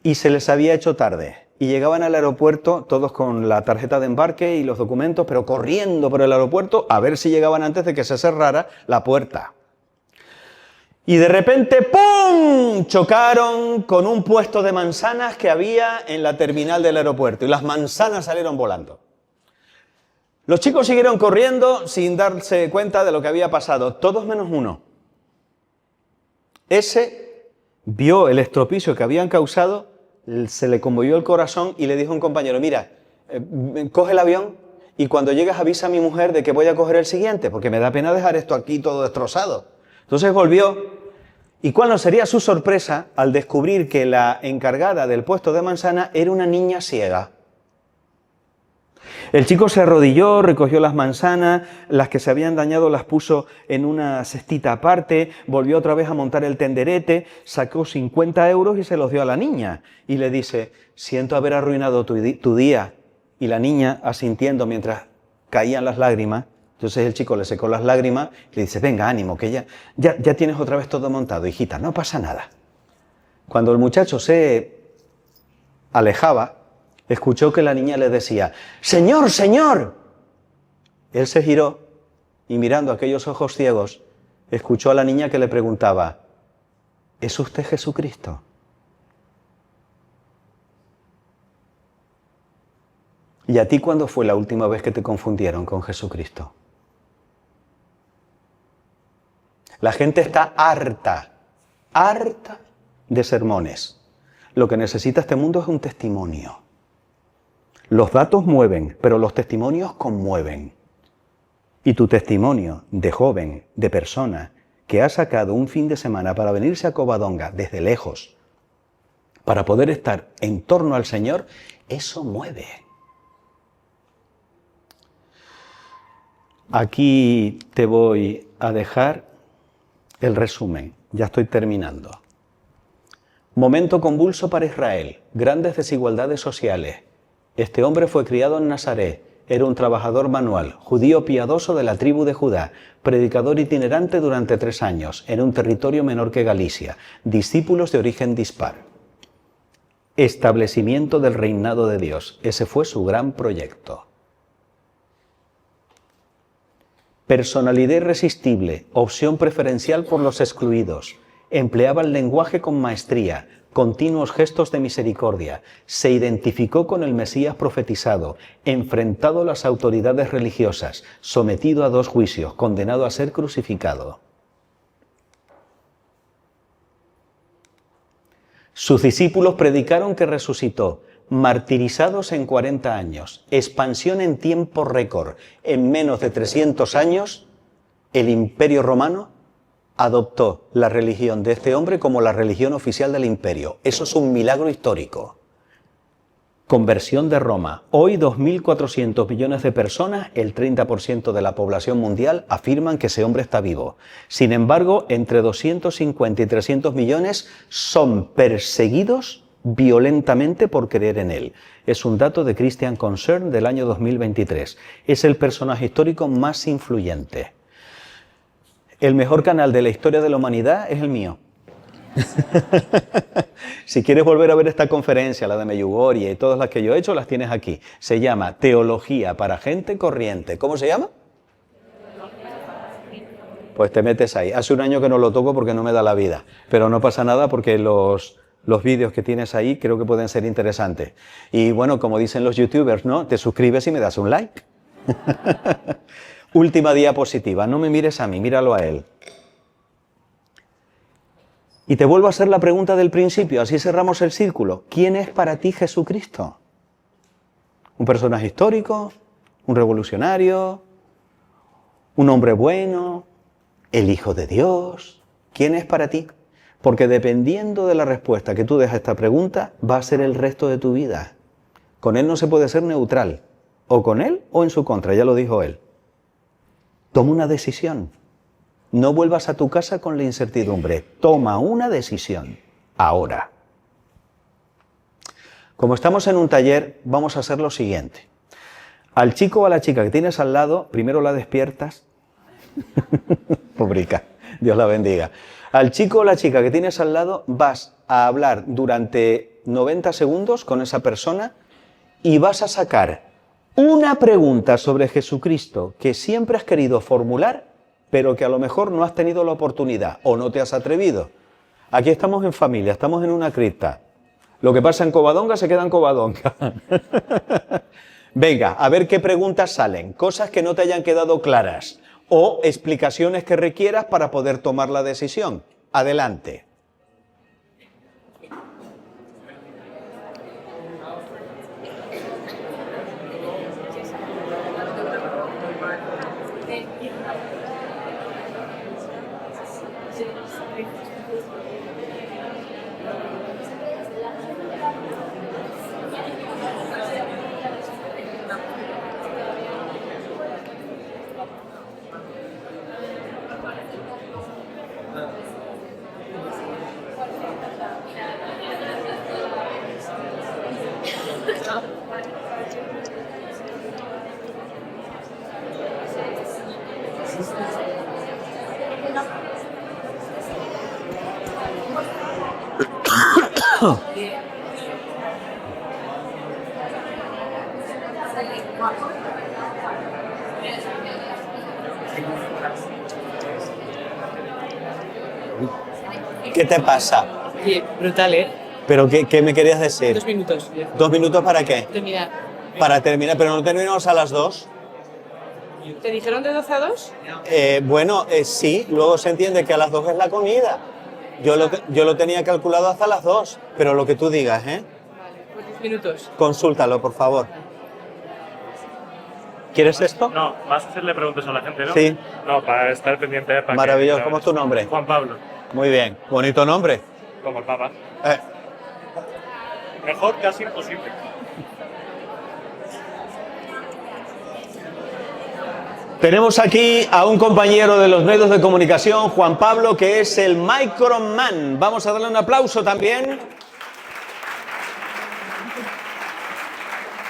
y se les había hecho tarde. Y llegaban al aeropuerto todos con la tarjeta de embarque y los documentos, pero corriendo por el aeropuerto a ver si llegaban antes de que se cerrara la puerta. Y de repente, ¡pum!, chocaron con un puesto de manzanas que había en la terminal del aeropuerto y las manzanas salieron volando. Los chicos siguieron corriendo sin darse cuenta de lo que había pasado, todos menos uno. Ese vio el estropicio que habían causado, se le conmovió el corazón y le dijo a un compañero, mira, coge el avión y cuando llegues avisa a mi mujer de que voy a coger el siguiente, porque me da pena dejar esto aquí todo destrozado. Entonces volvió. ¿Y cuál no sería su sorpresa al descubrir que la encargada del puesto de manzana era una niña ciega? El chico se arrodilló, recogió las manzanas, las que se habían dañado las puso en una cestita aparte, volvió otra vez a montar el tenderete, sacó 50 euros y se los dio a la niña. Y le dice, siento haber arruinado tu día. Y la niña, asintiendo mientras caían las lágrimas, entonces el chico le secó las lágrimas y le dice, venga, ánimo, que ya tienes otra vez todo montado, hijita, no pasa nada. Cuando el muchacho se alejaba, escuchó que la niña le decía, ¡Señor, Señor! Él se giró y mirando aquellos ojos ciegos, escuchó a la niña que le preguntaba, ¿es usted Jesucristo? ¿Y a ti cuándo fue la última vez que te confundieron con Jesucristo? La gente está harta de sermones. Lo que necesita este mundo es un testimonio. Los datos mueven, pero los testimonios conmueven. Y tu testimonio de joven, de persona, que ha sacado un fin de semana para venirse a Covadonga desde lejos, para poder estar en torno al Señor, eso mueve. Aquí te voy a dejar el resumen, ya estoy terminando. Momento convulso para Israel, grandes desigualdades sociales. Este hombre fue criado en Nazaret, era un trabajador manual, judío piadoso de la tribu de Judá, predicador itinerante durante 3 años, en un territorio menor que Galicia, discípulos de origen dispar. Establecimiento del reinado de Dios, ese fue su gran proyecto. Personalidad irresistible, opción preferencial por los excluidos. Empleaba el lenguaje con maestría, continuos gestos de misericordia. Se identificó con el Mesías profetizado, enfrentado a las autoridades religiosas, sometido a 2 juicios, condenado a ser crucificado. Sus discípulos predicaron que resucitó, martirizados en 40 años, expansión en tiempo récord. En menos de 300 años, el Imperio Romano adoptó la religión de este hombre como la religión oficial del imperio. Eso es un milagro histórico. Conversión de Roma. Hoy 2.400 millones de personas, el 30% de la población mundial, afirman que ese hombre está vivo. Sin embargo, entre 250 y 300 millones son perseguidos violentamente por creer en él. Es un dato de Christian Concern del año 2023. Es el personaje histórico más influyente. El mejor canal de la historia de la humanidad es el mío. Si quieres volver a ver esta conferencia, la de Medjugorje y todas las que yo he hecho, las tienes aquí. Se llama Teología para gente corriente. ¿Cómo se llama? Pues te metes ahí. Hace un año que no lo toco porque no me da la vida, pero no pasa nada porque los vídeos que tienes ahí creo que pueden ser interesantes. Y bueno, como dicen los youtubers, ¿no? Te suscribes y me das un like. Última diapositiva. No me mires a mí, míralo a él. Y te vuelvo a hacer la pregunta del principio, así cerramos el círculo. ¿Quién es para ti Jesucristo? ¿Un personaje histórico? ¿Un revolucionario? ¿Un hombre bueno? ¿El Hijo de Dios? ¿Quién es para ti? Porque dependiendo de la respuesta que tú des a esta pregunta, va a ser el resto de tu vida. Con él no se puede ser neutral, o con él o en su contra, ya lo dijo él. Toma una decisión. No vuelvas a tu casa con la incertidumbre. Toma una decisión, ahora. Como estamos en un taller, vamos a hacer lo siguiente. Al chico o a la chica que tienes al lado, primero la despiertas. Pobrica, Dios la bendiga. Al chico o la chica que tienes al lado vas a hablar durante 90 segundos con esa persona y vas a sacar una pregunta sobre Jesucristo que siempre has querido formular, pero que a lo mejor no has tenido la oportunidad o no te has atrevido. Aquí estamos en familia, estamos en una cripta. Lo que pasa en Covadonga se queda en Covadonga. Venga, a ver qué preguntas salen, cosas que no te hayan quedado claras o explicaciones que requieras para poder tomar la decisión. Adelante. ¿Qué te pasa? Sí, brutal, ¿eh? ¿Pero qué me querías decir? 2 minutos. Ya. ¿2 minutos para qué? Terminar. Para terminar, pero no terminamos a las 2. ¿Te dijeron de 12 a 2? Bueno, sí, luego se entiende que a las 2 es la comida. Yo lo tenía calculado hasta las 2, pero lo que tú digas, ¿eh? Vale, pues 10 minutos. Consúltalo, por favor. ¿Quieres esto? No, vas a hacerle preguntas a la gente, ¿no? Sí. No, para estar pendiente. Para Maravilloso. que, ¿Cómo es tu nombre? Juan Pablo, Muy bien. Bonito nombre. como el Papa. Eh, Mejor casi imposible. Tenemos aquí a un compañero de los medios de comunicación, Juan Pablo, que es el Microman. Vamos a darle un aplauso también.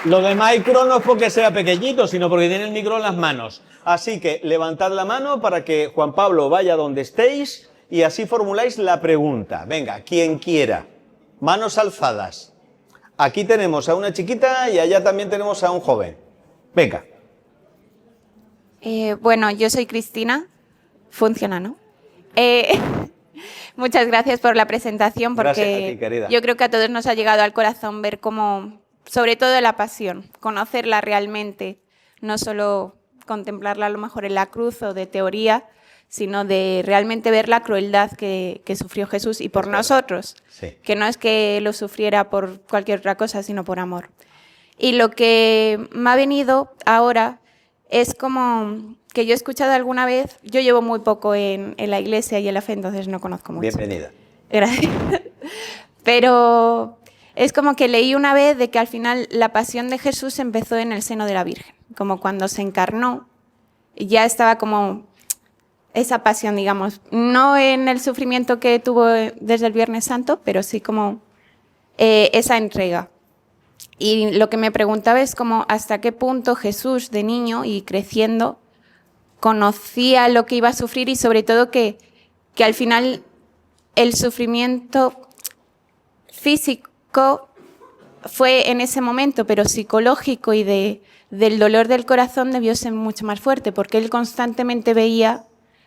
Lo de micro no es porque sea pequeñito, sino porque tiene el micro en las manos. Así que levantad la mano para que Juan Pablo vaya donde estéis y así formuláis la pregunta. Venga, quien quiera. Manos alzadas. Aquí tenemos a una chiquita y allá también tenemos a un joven. Venga. Bueno, yo soy Cristina, funciona, ¿no? Muchas gracias por la presentación, porque Gracias a ti, querida. yo creo que a todos nos ha llegado al corazón ver cómo, sobre todo la pasión, conocerla realmente, no solo contemplarla a lo mejor en la cruz o de teoría, sino de realmente ver la crueldad que sufrió Jesús y por nosotros, Sí. que no es que lo sufriera por cualquier otra cosa, sino por amor. Y lo que me ha venido ahora es como que yo he escuchado alguna vez, yo llevo muy poco en la iglesia y en la fe, entonces no conozco mucho. Bienvenida. Gracias. Pero es como que leí una vez de que al final la pasión de Jesús empezó en el seno de la Virgen, como cuando se encarnó, ya estaba como esa pasión, digamos, no en el sufrimiento que tuvo desde el Viernes Santo, pero sí como esa entrega. Y lo que me preguntaba es como hasta qué punto Jesús de niño y creciendo conocía lo que iba a sufrir y sobre todo que al final el sufrimiento físico fue en ese momento, pero psicológico y del dolor del corazón debió ser mucho más fuerte, porque él constantemente veía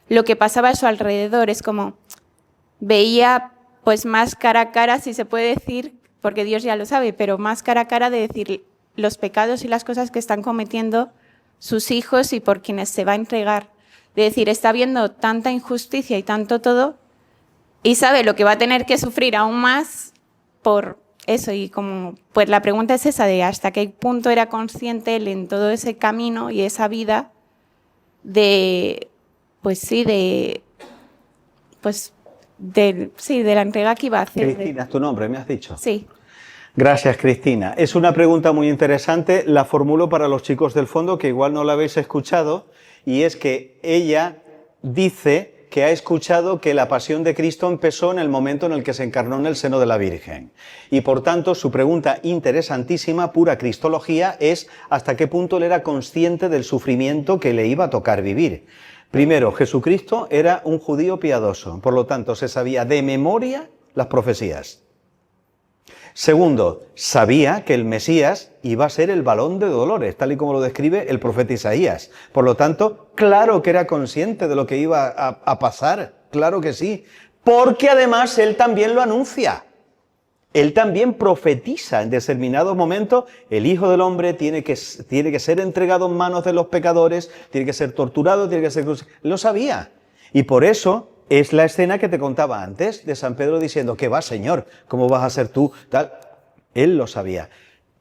lo que pasaba a su alrededor. Es como veía pues más cara a cara, si se puede decir, porque Dios ya lo sabe, pero más cara a cara de decir los pecados y las cosas que están cometiendo sus hijos y por quienes se va a entregar. De decir, está viendo tanta injusticia y tanto todo y sabe lo que va a tener que sufrir aún más por eso. Y como, pues la pregunta es esa, de hasta qué punto era consciente él en todo ese camino y esa vida de, pues sí, de la entrega que iba a hacer. Cristina, es tu nombre, me has dicho. Sí. Gracias, Cristina. Es una pregunta muy interesante. La formulo para los chicos del fondo, que igual no la habéis escuchado, y es que ella dice que ha escuchado que la pasión de Cristo empezó en el momento en el que se encarnó en el seno de la Virgen. Y por tanto, su pregunta interesantísima, pura cristología, es hasta qué punto él era consciente del sufrimiento que le iba a tocar vivir. Primero, Jesucristo era un judío piadoso, por lo tanto, se sabía de memoria las profecías. Segundo, sabía que el Mesías iba a ser el varón de dolores, tal y como lo describe el profeta Isaías. Por lo tanto, claro que era consciente de lo que iba a pasar, claro que sí, porque además él también lo anuncia. Él también profetiza en determinados momentos, el Hijo del Hombre tiene que ser entregado en manos de los pecadores, tiene que ser torturado, tiene que ser crucificado. Lo sabía. Y por eso es la escena que te contaba antes, de San Pedro diciendo, ¿qué va, Señor? ¿Cómo vas a ser tú? Tal. Él lo sabía.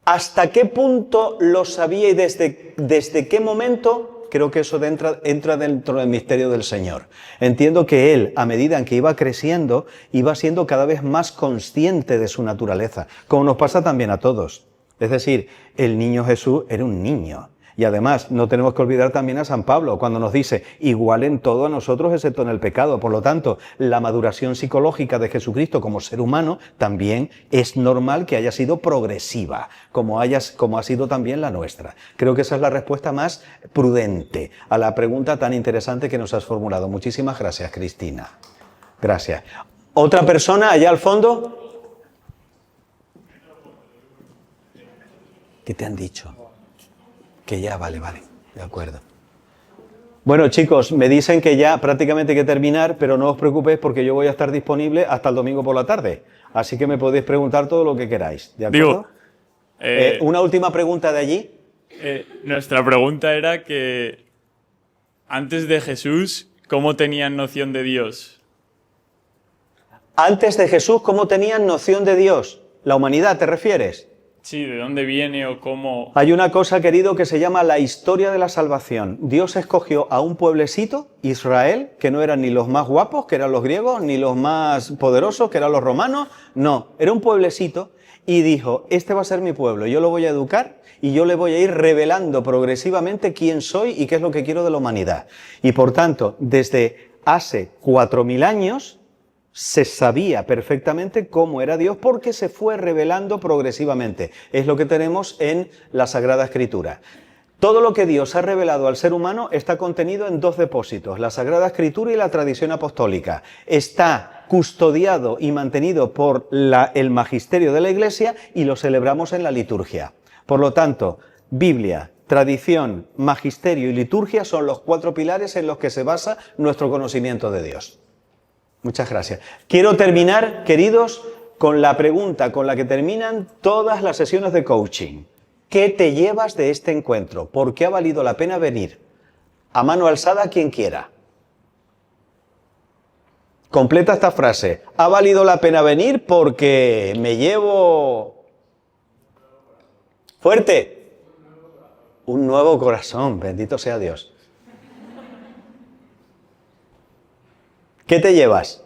¿Hasta qué punto lo sabía y desde qué momento? Creo que eso entra dentro del misterio del Señor. Entiendo que él, a medida en que iba creciendo, iba siendo cada vez más consciente de su naturaleza, como nos pasa también a todos. Es decir, el niño Jesús era un niño. Y además, no tenemos que olvidar también a San Pablo, cuando nos dice, igual en todo a nosotros excepto en el pecado. Por lo tanto, la maduración psicológica de Jesucristo como ser humano también es normal que haya sido progresiva, como ha sido también la nuestra. Creo que esa es la respuesta más prudente a la pregunta tan interesante que nos has formulado. Muchísimas gracias, Cristina. Gracias. ¿Otra persona allá al fondo? ¿Qué te han dicho? Que ya, vale, de acuerdo. Bueno, chicos, me dicen que ya prácticamente hay que terminar, pero no os preocupéis porque yo voy a estar disponible hasta el domingo por la tarde. Así que me podéis preguntar todo lo que queráis, ¿de acuerdo? Una última pregunta de allí. Nuestra pregunta era que antes de Jesús, ¿cómo tenían noción de Dios? Antes de Jesús, ¿cómo tenían noción de Dios? ¿La humanidad te refieres? Sí, ¿de dónde viene o cómo? Hay una cosa, querido, que se llama la historia de la salvación. Dios escogió a un pueblecito, Israel, que no eran ni los más guapos, que eran los griegos, ni los más poderosos, que eran los romanos. No, era un pueblecito y dijo, este va a ser mi pueblo, yo lo voy a educar y yo le voy a ir revelando progresivamente quién soy y qué es lo que quiero de la humanidad. Y por tanto, desde hace 4000 años, se sabía perfectamente cómo era Dios porque se fue revelando progresivamente. Es lo que tenemos en la Sagrada Escritura. Todo lo que Dios ha revelado al ser humano está contenido en dos depósitos, la Sagrada Escritura y la tradición apostólica. Está custodiado y mantenido por el magisterio de la Iglesia y lo celebramos en la liturgia. Por lo tanto, Biblia, tradición, magisterio y liturgia son los 4 pilares en los que se basa nuestro conocimiento de Dios. Muchas gracias. Quiero terminar, queridos, con la pregunta con la que terminan todas las sesiones de coaching. ¿Qué te llevas de este encuentro? ¿Por qué ha valido la pena venir? A mano alzada, quien quiera. Completa esta frase. Ha valido la pena venir porque me llevo... Fuerte. Un nuevo corazón. Bendito sea Dios. ¿Qué te llevas?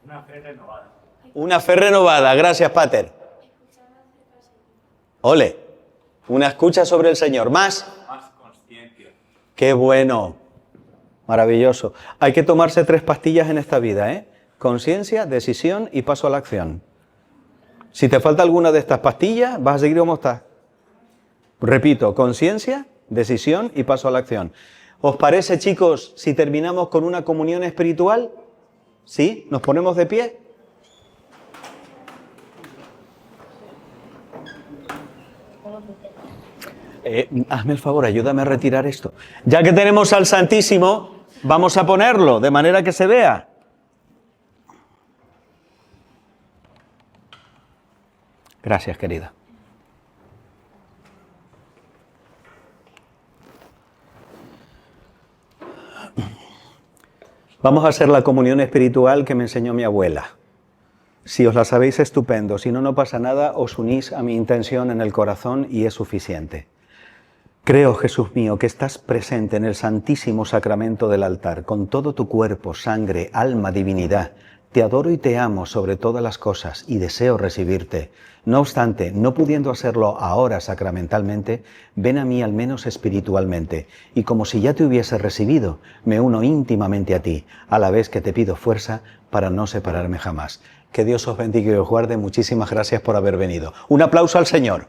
Una fe renovada. Una fe renovada. Gracias, Pater. Ole. Una escucha sobre el Señor. ¿Más? Más consciencia. ¡Qué bueno! Maravilloso. Hay que tomarse 3 pastillas en esta vida, ¿eh? Conciencia, decisión y paso a la acción. Si te falta alguna de estas pastillas, vas a seguir como estás. Repito, conciencia, decisión y paso a la acción. ¿Os parece, chicos, si terminamos con una comunión espiritual? ¿Sí? ¿Nos ponemos de pie? Hazme el favor, ayúdame a retirar esto. Ya que tenemos al Santísimo, vamos a ponerlo de manera que se vea. Gracias, querida. Vamos a hacer la comunión espiritual que me enseñó mi abuela. Si os la sabéis, estupendo. Si no, no pasa nada, os unís a mi intención en el corazón y es suficiente. Creo, Jesús mío, que estás presente en el santísimo sacramento del altar, con todo tu cuerpo, sangre, alma, divinidad. Te adoro y te amo sobre todas las cosas y deseo recibirte. No obstante, no pudiendo hacerlo ahora sacramentalmente, ven a mí al menos espiritualmente, y como si ya te hubiese recibido, me uno íntimamente a ti, a la vez que te pido fuerza para no separarme jamás. Que Dios os bendiga y os guarde. Muchísimas gracias por haber venido. Un aplauso al Señor.